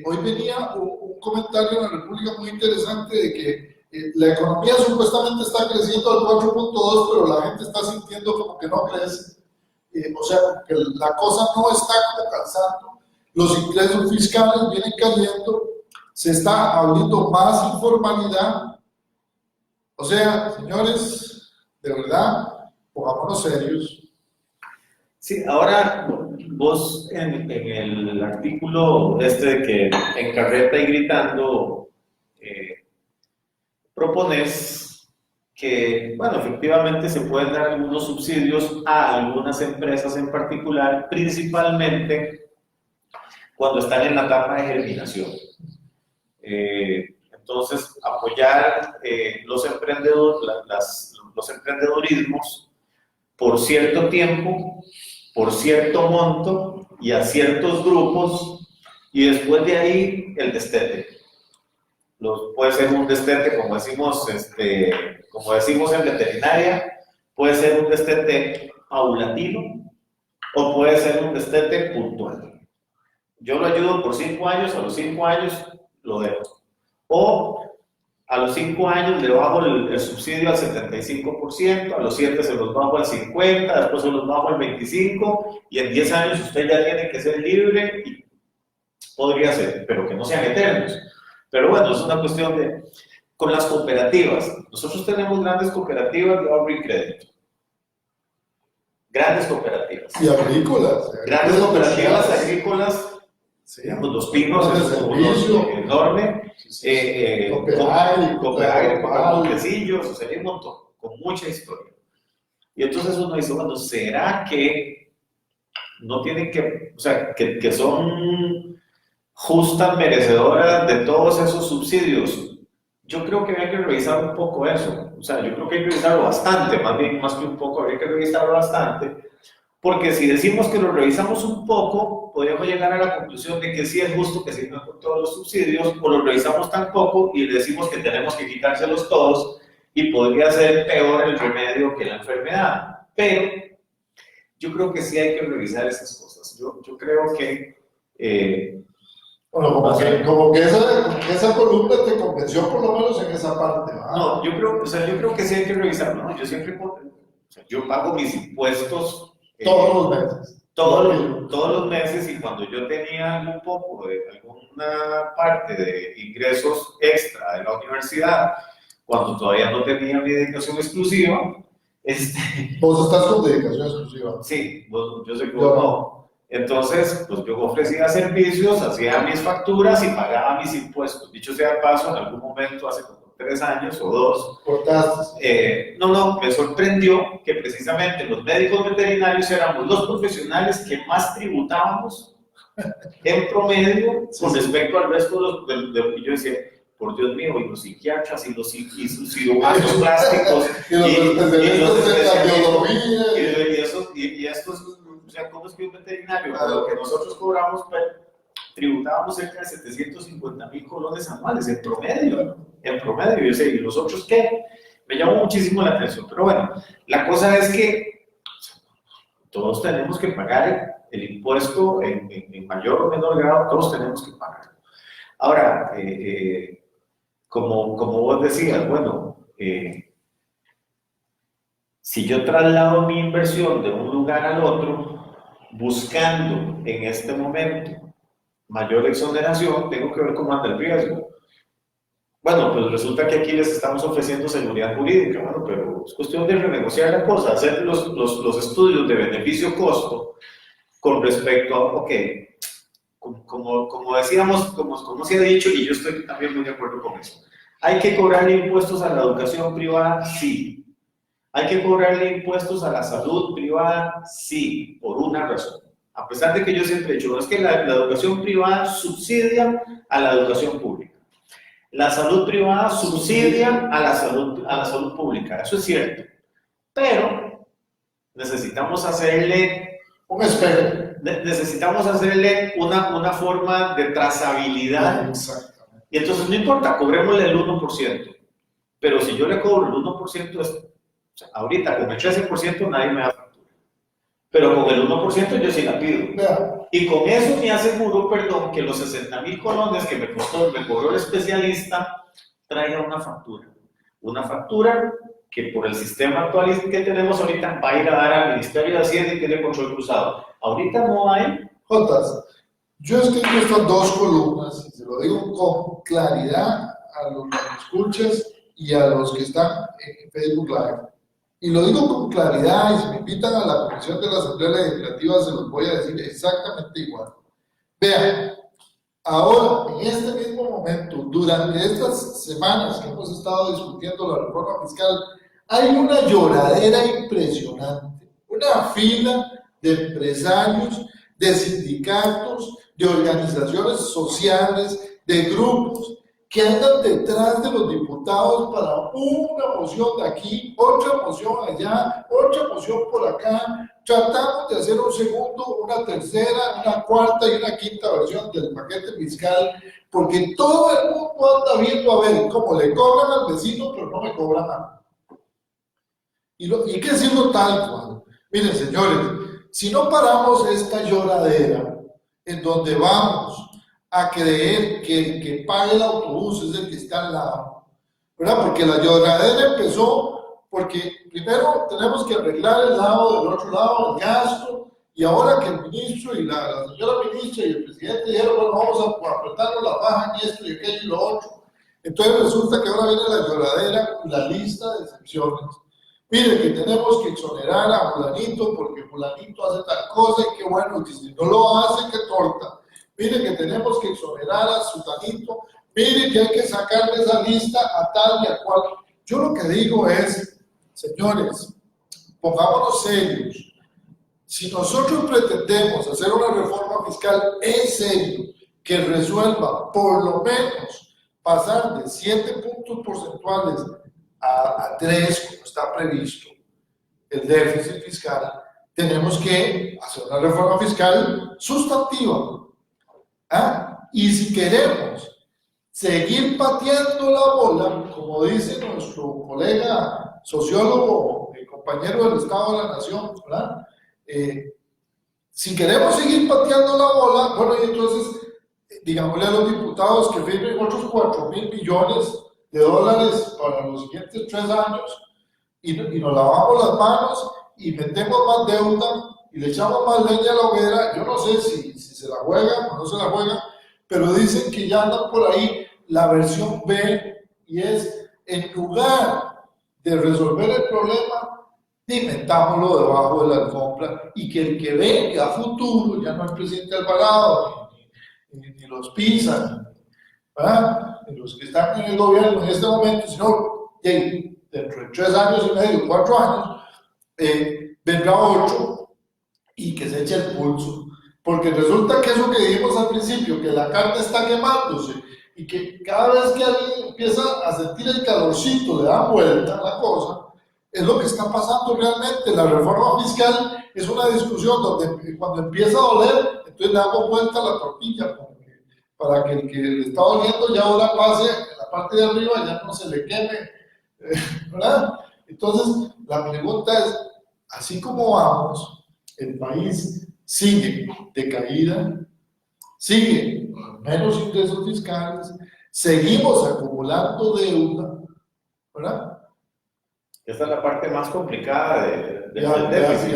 Hoy venía un comentario en la República muy interesante de que la economía supuestamente está creciendo al 4.2, pero la gente está sintiendo como que no crece. O sea, que la cosa no está como calzando. Los ingresos fiscales vienen cayendo, se está abriendo más informalidad. O sea, señores, de verdad, pongámonos serios. Sí, ahora vos en el artículo de que en Carreta y Gritando propones que, bueno, efectivamente se pueden dar algunos subsidios a algunas empresas en particular, principalmente cuando están en la etapa de germinación. Entonces, apoyar los emprendedorismos por cierto tiempo, por cierto monto y a ciertos grupos, y después de ahí el destete. Puede ser un destete, como decimos en veterinaria, puede ser un destete paulatino o puede ser un destete puntual. Yo lo ayudo por 5 años, a los 5 años lo dejo. O a los 5 años le bajo el subsidio al 75%, a los 7 se los bajo al 50%, después se los bajo al 25%, y en 10 años usted ya tiene que ser libre, y podría ser, pero que no sean eternos. Pero bueno, es una cuestión de... Con las cooperativas, nosotros tenemos grandes cooperativas de ahorro y crédito. Grandes cooperativas. Y agrícolas. Grandes cooperativas agrícolas. Sí, digamos, Los Pinos es un enorme, Cooperaire, Montecillos, o sea, hay un montón, con mucha historia. Y entonces uno dice, bueno, ¿será que no tienen que, o sea, que son justas, merecedoras de todos esos subsidios? Yo creo que hay que revisar un poco eso, o sea, yo creo que hay que revisarlo bastante, más bien, más que un poco, habría que revisarlo bastante. Porque si decimos que lo revisamos un poco, podríamos llegar a la conclusión de que sí es justo que se sirvan con todos los subsidios, o lo revisamos tan poco y decimos que tenemos que quitárselos todos, y podría ser peor el remedio que la enfermedad. Pero yo creo que sí hay que revisar esas cosas. Yo creo que... bueno, como que esa columna te convenció por lo menos en esa parte, ¿verdad? No, yo creo que sí hay que revisarlo, ¿no? Yo pago mis impuestos todos los meses. Todos los meses, y cuando yo tenía algún poco de alguna parte de ingresos extra de la universidad, cuando todavía no tenía mi dedicación exclusiva, ¿Vos estás con dedicación exclusiva? Sí, yo sé que vos no. Entonces, pues yo ofrecía servicios, hacía mis facturas y pagaba mis impuestos. Dicho sea de paso, en algún momento, hace como 3 años o 2, ¿cortaste? No, me sorprendió que precisamente los médicos veterinarios éramos los profesionales que más tributábamos en promedio con respecto al resto de lo que yo decía. Por Dios mío, y los psiquiatras, y los cirujanos plásticos, y estos, o sea, ¿cómo es que un veterinario? Por lo que nosotros cobramos, tributábamos cerca de 750,000 colones anuales, en promedio, yo sé, ¿y los otros qué? Me llamó muchísimo la atención, pero bueno, la cosa es que todos tenemos que pagar el impuesto en mayor o menor grado, todos tenemos que pagar. Ahora, como vos decías, bueno, si yo traslado mi inversión de un lugar al otro, buscando en este momento mayor exoneración, tengo que ver cómo anda el riesgo. Bueno, pues resulta que aquí les estamos ofreciendo seguridad jurídica, bueno, pero es cuestión de renegociar la cosa, hacer los estudios de beneficio-costo con respecto a, ok, como decíamos, como se ha dicho, y yo estoy también muy de acuerdo con eso. ¿Hay que cobrarle impuestos a la educación privada? Sí. ¿Hay que cobrarle impuestos a la salud privada? Sí, por una razón. A pesar de que yo siempre he dicho, es que la educación privada subsidia a la educación pública. La salud privada subsidia a la salud pública, eso es cierto. Pero necesitamos hacerle Un espejo. necesitamos hacerle una forma de trazabilidad. Exactamente. Y entonces no importa, cobrémosle el 1%. Pero si yo le cobro el 1%, o sea, ahorita con el 13% nadie me da factura. Pero con el 1% yo sí la pido. Vea, Y con eso me aseguro, perdón, que los 60,000 colones que me cobró el especialista traiga una factura. Una factura que por el sistema actual que tenemos ahorita va a ir a dar al Ministerio de Hacienda y tiene control cruzado. Ahorita no hay. Jotas, yo escribo estas dos columnas y se lo digo con claridad a los que me escuchas y a los que están en Facebook Live. Y lo digo con claridad, y si me invitan a la comisión de la Asamblea Legislativa se los voy a decir exactamente igual. Vean, ahora, en este mismo momento, durante estas semanas que hemos estado discutiendo la reforma fiscal, hay una lloradera impresionante, una fila de empresarios, de sindicatos, de organizaciones sociales, de grupos que andan detrás de los diputados para una moción de aquí, otra moción allá, otra moción por acá. Tratamos de hacer un segundo, una tercera, una cuarta y una quinta versión del paquete fiscal, porque todo el mundo anda viendo a ver cómo le cobran al vecino, pero no me cobran a mí. Y hay que decirlo tal cual. Miren, señores, si no paramos esta lloradera en donde vamos a creer que el que paga el autobús es el que está al lado, ¿verdad? Porque la lloradera empezó porque primero tenemos que arreglar el lado del otro lado, el gasto, y ahora que el ministro y la señora ministra y el presidente dijeron, bueno, vamos a apretarnos la baja en esto y aquello y lo otro, entonces resulta que ahora viene la lloradera y la lista de excepciones. Mire, que tenemos que exonerar a fulanito porque fulanito hace tal cosa y que bueno, que si no lo hace, que torta. Mire, que tenemos que exonerar a sutanito. Mire, que hay que sacar de esa lista a tal y a cual. Yo lo que digo es, señores, pongámonos serios. Si nosotros pretendemos hacer una reforma fiscal en serio, que resuelva por lo menos pasar de 7 puntos porcentuales a 3, como está previsto, el déficit fiscal, tenemos que hacer una reforma fiscal sustantiva. ¿Ah? Y si queremos seguir pateando la bola, como dice nuestro colega sociólogo y compañero del Estado de la Nación, ¿verdad? Si queremos seguir pateando la bola, bueno, y entonces digámosle a los diputados que firmen otros 4,000 billones de dólares para los siguientes 3 años y nos lavamos las manos y metemos más deuda y le echamos más leña a la hoguera. Yo no sé si se la juegan o no se la juegan, pero dicen que ya andan por ahí la versión B y es, en lugar de resolver el problema, metámoslo debajo de la alfombra y que el que venga a futuro, ya no el presidente Alvarado, ni los PISA, ni los que están en el gobierno en este momento, sino dentro de 3 años y medio, 4 años, vendrá otro y que se eche el pulso. Porque resulta que eso que dijimos al principio, que la carne está quemándose y que cada vez que alguien empieza a sentir el calorcito, le da vuelta la cosa, es lo que está pasando realmente. La reforma fiscal es una discusión donde cuando empieza a doler, entonces le damos vuelta a la tortilla para que el que le está doliendo ya ahora pase en la parte de arriba, ya no se le queme, ¿verdad? Entonces, la pregunta es, así como vamos, el país sigue de caída, sigue con menos ingresos fiscales, seguimos acumulando deuda, ¿verdad? Esta es la parte más complicada del déficit. Y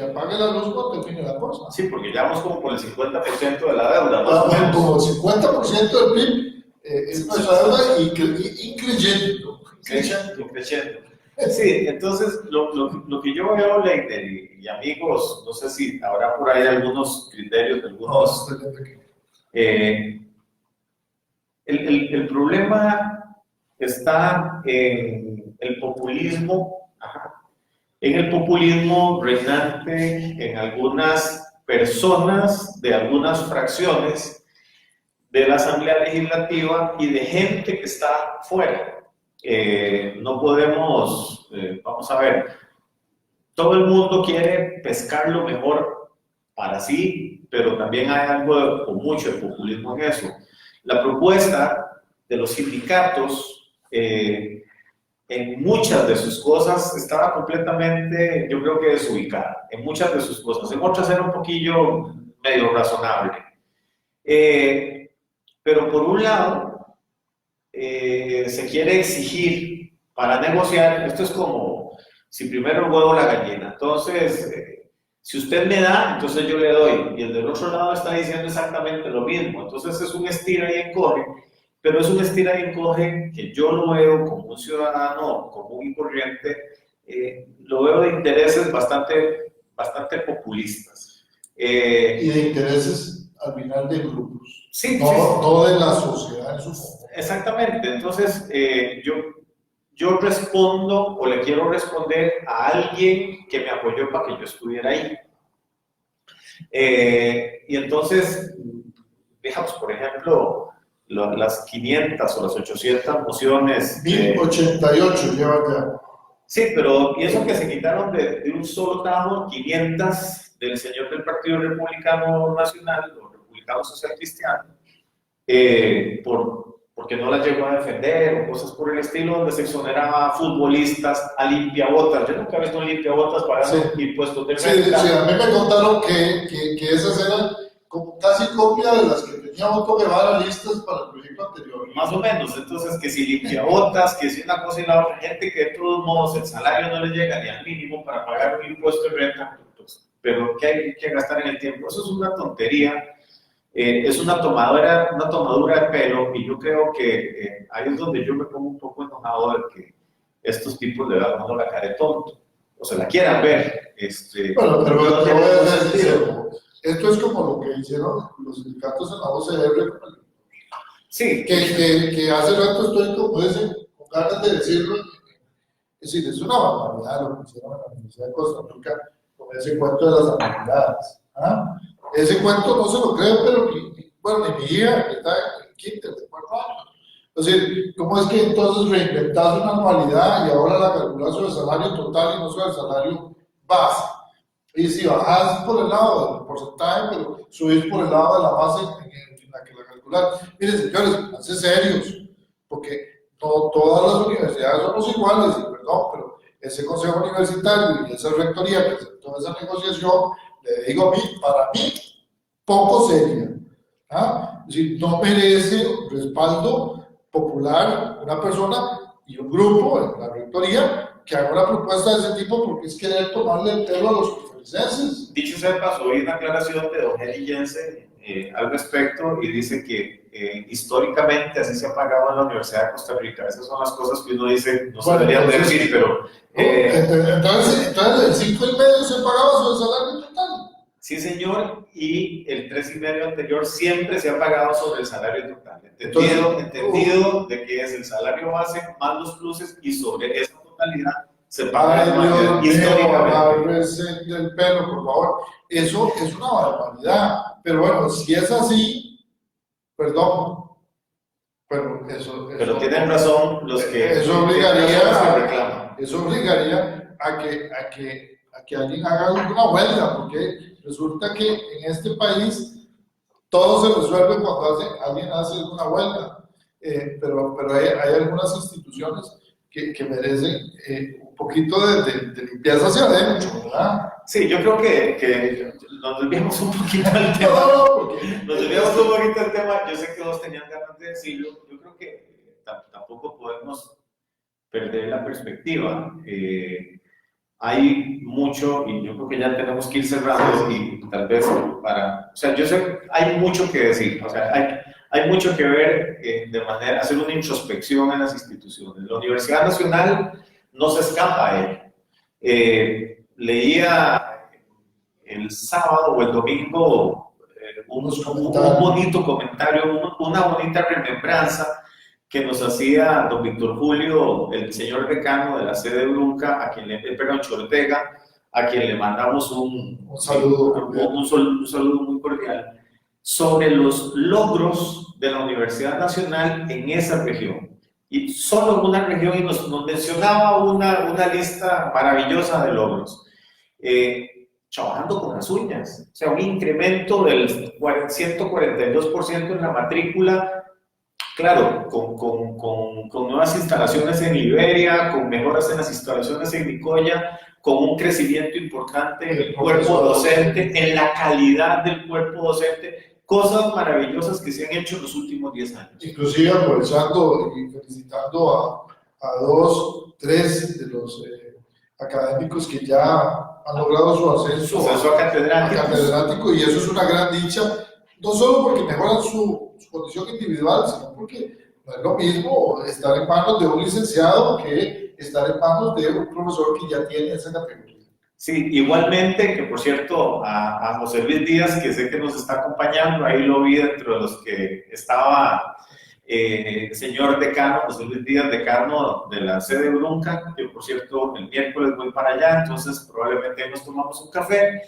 apague la luz cuando termine la cosa. Sí, porque ya vamos como por el 50% de la deuda. Como el 50% del PIB es nuestra deuda y creciendo. Sí, entonces lo que yo veo, Leiter y amigos, no sé si habrá por ahí algunos criterios de algunos. El problema está en el populismo, reinante en algunas personas de algunas fracciones de la Asamblea Legislativa y de gente que está fuera. No podemos, vamos a ver, todo el mundo quiere pescar lo mejor para sí, pero también hay algo con mucho de populismo en eso. La propuesta de los sindicatos en muchas de sus cosas estaba completamente, yo creo que desubicada, en muchas de sus cosas. En otras era un poquillo medio razonable. Pero por un lado, se quiere exigir para negociar, esto es como si primero el huevo o la gallina. Entonces, si usted me da, entonces yo le doy. Y el del otro lado está diciendo exactamente lo mismo. Entonces es un estira y encoge, pero es un estira y encoge que yo lo veo como un ciudadano común y corriente, lo veo de intereses bastante populistas. Y de intereses al final de grupos, Sí, no, sí. No de la sociedad en su conjunto. Exactamente. Entonces, yo respondo o le quiero responder a alguien que me apoyó para que yo estuviera ahí. Y entonces, digamos, por ejemplo, las 500 o las 800 mociones. 1088 lleva ya. Sí, pero y eso que se quitaron de un solo tajo, 500 del señor del Partido Republicano Nacional, o Republicano Social Cristiano, porque no las llegó a defender o cosas por el estilo, donde se exoneraba a futbolistas, a limpiabotas. Yo nunca he visto un limpiabotas pagando impuestos de renta. Sí, a mí me contaron que esas eran casi copia de las que tenía Otto Guevara listas para el proyecto anterior. Más o menos. Entonces, que si limpiabotas, que si una cosa y la otra, gente que de todos modos el salario no le llega ni al mínimo para pagar un impuesto de renta, pues, pero que hay que gastar en el tiempo. Eso es una tontería. Es una tomadura de pelo, y yo creo que ahí es donde yo me pongo un poco enojado de que estos tipos le dan la cara de tonto, o se la quieran ver. Bueno, pero no te voy a tiene decir, sentido. esto es como lo que hicieron los sindicatos en la OCR. Sí. Que hace rato estoy como ese, con ganas de decirlo. Es decir, es una barbaridad lo que hicieron en la Universidad de Costa Rica con ese cuento de las habilidades. ¿Ah? Ese cuento no se lo creo, pero bueno, ni mi hija, que está en quinto, de 4 años. Es decir, ¿cómo es que entonces reinventas una anualidad y ahora la calculas sobre el salario total y no sobre el salario base? Y si bajas por el lado del porcentaje, pero subís por el lado de la base en la que la calculas. Miren, señores, háganse serios, porque no todas las universidades somos iguales, y perdón, pero ese consejo universitario y esa rectoría que aceptó esa negociación, le digo a mí, para mí, poco seria. ¿Ah? Es decir, no merece respaldo popular una persona y un grupo en la rectoría que haga una propuesta de ese tipo, porque es querer tomarle el pelo a los costarricenses. Dicho sea de paso, hoy una aclaración de don Heli Jensen al respecto, y dice que históricamente así se ha pagado en la Universidad de Costa Rica. Esas son las cosas que uno dice, no se deberían decir, pero... entonces el 5,5 se pagaba sobre el salario total. Sí, señor, y el 3,5 anterior siempre se ha pagado sobre el salario total. Entendido de que es el salario base más los pluses, y sobre esa totalidad se paga históricamente. Del pelo, por favor. Eso es una barbaridad. Pero bueno, si es así, perdón. Pero tienen razón los que reclaman. Eso obligaría a que alguien haga una huelga, porque resulta que en este país todo se resuelve cuando alguien hace una huelga. Pero hay algunas instituciones que merecen un poquito de limpieza hacia adentro, ¿verdad? Sí, yo creo que nos desviamos un poquito del tema. Nos desviamos un poquito del tema. Yo sé que todos tenían ganas de decirlo. Yo creo que tampoco podemos perder la perspectiva. Hay mucho, y yo creo que ya tenemos que ir cerrando, y tal vez o sea, yo sé, hay mucho que decir, o sea, hay mucho que ver hacer una introspección en las instituciones. La Universidad Nacional no se escapa a ello. Leía el sábado o el domingo un bonito comentario, una bonita remembranza que nos hacía don Víctor Julio, el señor decano de la sede de Brunca, Chortega, a quien le mandamos un saludo muy cordial, sobre los logros de la Universidad Nacional en esa región. Y solo en una región, y nos mencionaba una lista maravillosa de logros. Trabajando con las uñas, o sea, un incremento del 142% en la matrícula, claro, con nuevas instalaciones en Liberia, con mejoras en las instalaciones en Nicoya, con un crecimiento importante en el cuerpo docente, en la calidad del cuerpo docente, cosas maravillosas que se han hecho en los últimos 10 años. Inclusive aprovechando y felicitando a dos, tres de los académicos que ya han logrado su ascenso a catedrático, y eso es una gran dicha, no solo porque mejoran su condición individual, sino porque no es lo mismo estar en manos de un licenciado que estar en manos de un profesor que ya tiene esa categoría. Sí, igualmente, que por cierto, a José Luis Díaz, que sé que nos está acompañando, ahí lo vi dentro de los que estaba el señor decano, José Luis Díaz, decano de la sede de Brunca, que por cierto, el miércoles voy para allá, entonces probablemente nos tomamos un café.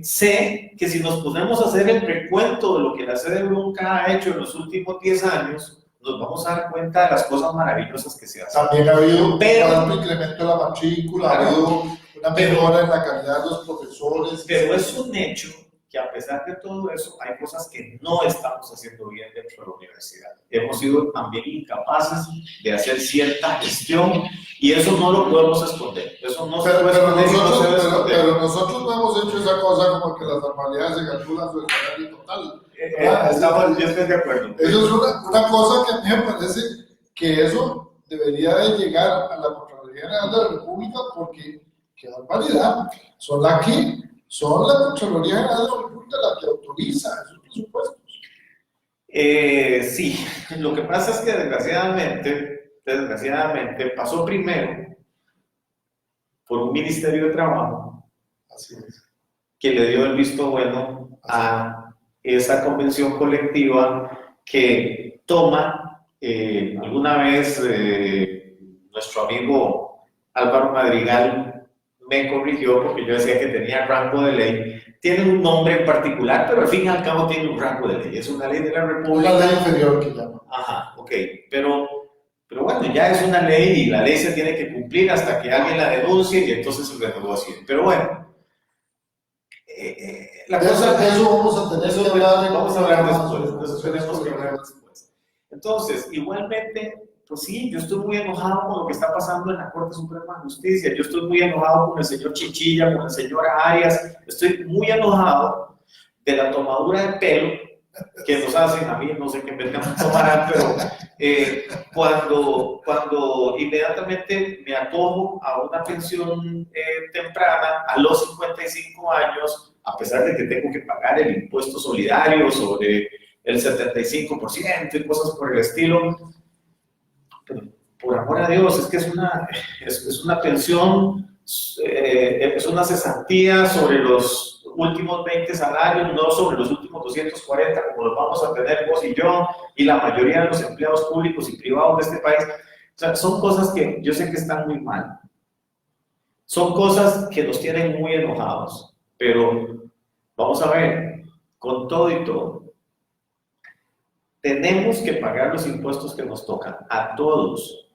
Sé que si nos ponemos a hacer el recuento de lo que la sede de Brunca ha hecho en los últimos 10 años, nos vamos a dar cuenta de las cosas maravillosas que se hacen. También ha habido un alto incremento de la matrícula, ha habido una mejora en la calidad de los profesores. Pero es un hecho que a pesar de todo eso, hay cosas que no estamos haciendo bien dentro de la universidad. Hemos sido también incapaces de hacer cierta gestión y eso no lo podemos esconder. Eso no se puede esconder. Pero nosotros no hemos hecho esa cosa como que las normalidades se calculan su salario total. Yo estoy de acuerdo. Eso es una cosa que a mí me parece que eso debería de llegar a la Contraloría General de la República porque qué barbaridad. Son la Contraloría General de la República la que autoriza esos presupuestos. Sí, lo que pasa es que desgraciadamente pasó primero por un Ministerio de Trabajo. Así es. Que le dio el visto bueno a esa convención colectiva que toma, alguna vez nuestro amigo Álvaro Madrigal me corrigió porque yo decía que tenía rango de ley. Tiene un nombre en particular, pero al fin y al cabo tiene un rango de ley. Es una ley de la República. Una ley inferior que llama. Ajá, ok. Pero bueno, ya es una ley y la ley se tiene que cumplir hasta que alguien la denuncie y entonces se renegocie. Pero bueno, la cosa de eso vamos a tener que hablar. Vamos a hablar después. De eso tenemos que hablar después. Entonces, igualmente, pues sí, yo estoy muy enojado con lo que está pasando en la Corte Suprema de Justicia. Yo estoy muy enojado con el señor Chinchilla, con la señora Arias. Estoy muy enojado de la tomadura de pelo que nos hacen a mí, no sé qué me tomarán, pero cuando inmediatamente me acojo a una pensión temprana a los 55 años, a pesar de que tengo que pagar el impuesto solidario sobre el 75% y cosas por el estilo, por amor a Dios, es que es una pensión, es una cesantía sobre los últimos 20 salarios, no sobre los últimos 240 como los vamos a tener vos y yo y la mayoría de los empleados públicos y privados de este país. O sea, son cosas que yo sé que están muy mal. Son cosas que nos tienen muy enojados, pero vamos a ver, con todo y todo, tenemos que pagar los impuestos que nos tocan, a todos.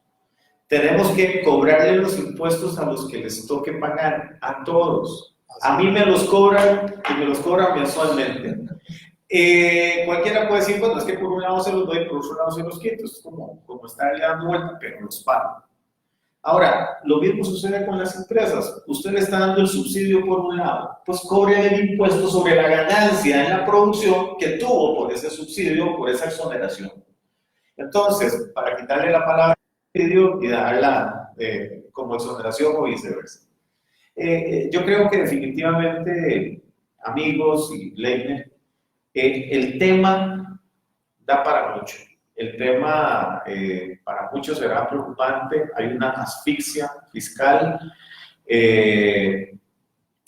Tenemos que cobrarle los impuestos a los que les toque pagar, a todos. A mí me los cobran y me los cobran mensualmente. Cualquiera puede decir, bueno, es que por un lado se los doy, por otro lado se los quito. Es como estarle dando vuelta, pero los pago. Ahora, lo mismo sucede con las empresas. Usted le está dando el subsidio por un lado, pues cobre el impuesto sobre la ganancia en la producción que tuvo por ese subsidio, por esa exoneración. Entonces, para quitarle la palabra subsidio y darla como exoneración o viceversa. Yo creo que definitivamente, amigos y Leiner, el tema da para mucho. El tema para muchos será preocupante. Hay una asfixia fiscal.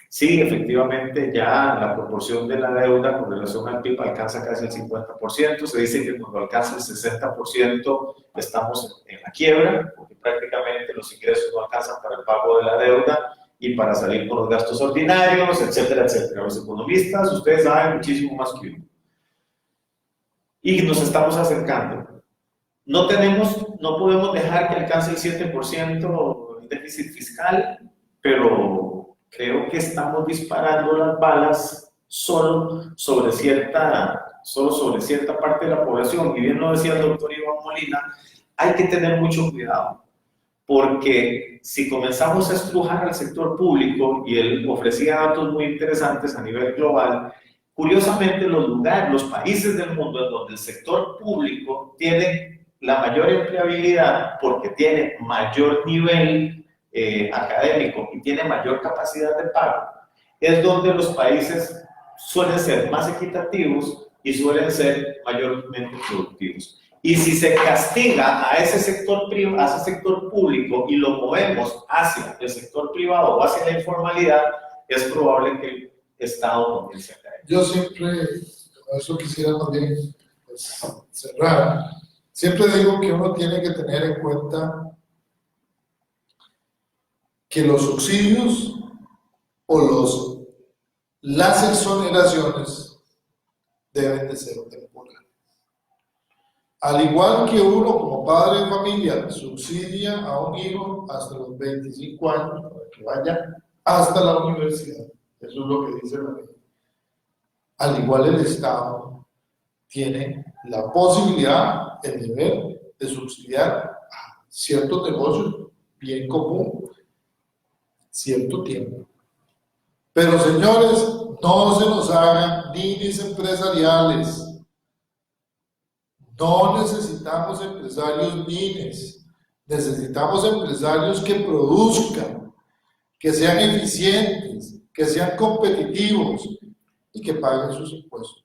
Sí, efectivamente, ya la proporción de la deuda con relación al PIB alcanza casi el 50%. Se dice que cuando alcanza el 60% estamos en la quiebra, porque prácticamente los ingresos no alcanzan para el pago de la deuda y para salir con los gastos ordinarios, etcétera, etcétera. Los economistas, ustedes saben muchísimo más que uno. y nos estamos acercando. No podemos dejar que alcance el 7% el déficit fiscal, pero creo que estamos disparando las balas solo sobre cierta parte de la población. Y bien lo decía el doctor Iván Molina, hay que tener mucho cuidado, porque si comenzamos a estrujar al sector público, y él ofrecía datos muy interesantes a nivel global, curiosamente los países del mundo en donde el sector público tiene la mayor empleabilidad porque tiene mayor nivel académico y tiene mayor capacidad de pago, es donde los países suelen ser más equitativos y suelen ser mayormente productivos. Y si se castiga a ese sector público y lo movemos hacia el sector privado o hacia la informalidad, es probable que el Estado comience a caer. Yo siempre, con eso quisiera también pues, cerrar, siempre digo que uno tiene que tener en cuenta que los subsidios o las exoneraciones deben de ser temporales. Al igual que uno como padre de familia subsidia a un hijo hasta los 25 años para que vaya hasta la universidad, eso es lo que dice la ley. Al igual el Estado tiene la posibilidad, el deber de subsidiar a ciertos negocios, bien común, cierto tiempo. Pero señores, no se nos hagan ninis empresariales. No necesitamos empresarios ninis. Necesitamos empresarios que produzcan, que sean eficientes, que sean competitivos y que paguen sus impuestos.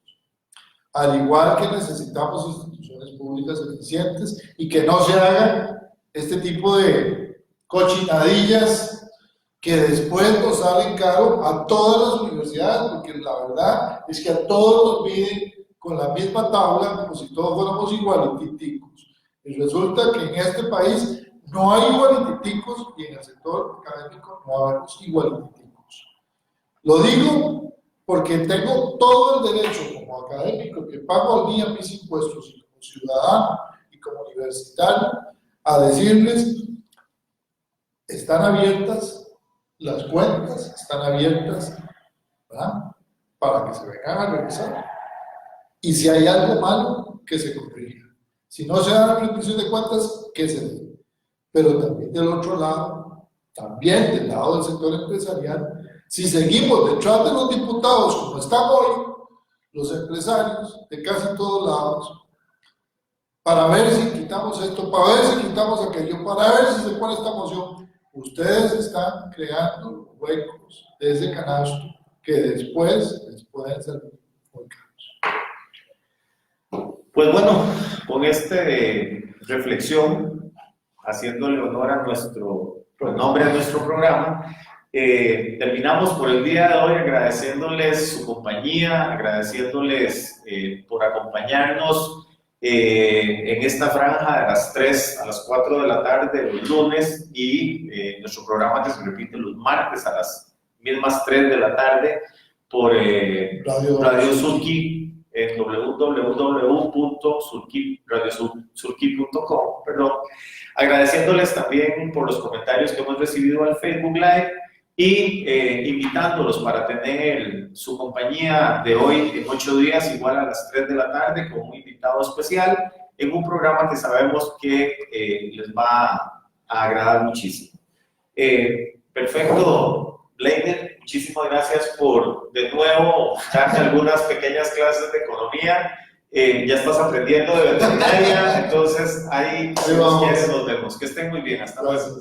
Al igual que necesitamos instituciones públicas eficientes y que no se hagan este tipo de cochinadillas que después nos salen caro a todas las universidades, porque la verdad es que a todos nos miden con la misma tabla como si todos fuéramos igualititicos. Y resulta que en este país no hay igualititicos y en el sector académico no habemos igualititicos. Lo digo porque tengo todo el derecho como académico que pago al día mis impuestos y como ciudadano y como universitario a decirles, están abiertas las cuentas, están abiertas, ¿verdad?, para que se vengan a revisar. Y si hay algo malo, que se corrija. Si no se dan rendición de cuentas, que se dé. Pero también del otro lado, también del lado del sector empresarial, si seguimos detrás de los diputados como están hoy, los empresarios de casi todos lados, para ver si quitamos esto, para ver si quitamos aquello, para ver si se pone esta moción, ustedes están creando huecos de ese canasto que después les pueden salir muy caros. Pues bueno, con esta reflexión, haciéndole honor a nombre a nuestro programa, terminamos por el día de hoy agradeciéndoles su compañía, agradeciéndoles por acompañarnos en esta franja de las 3 a las 4 de la tarde los lunes y nuestro programa que se repite los martes a las mismas 3 de la tarde por Radio Surquí en www.radiosurquí.com. Agradeciéndoles también por los comentarios que hemos recibido al Facebook Live y invitándolos para tener su compañía de hoy en 8 días, igual a las 3 de la tarde, con un invitado especial, en un programa que sabemos que les va a agradar muchísimo. Perfecto, Leiner, muchísimas gracias por de nuevo darme algunas pequeñas clases de economía. Ya estás aprendiendo de veterinaria, entonces ahí si nos quieres nos vemos. Que estén muy bien, hasta luego.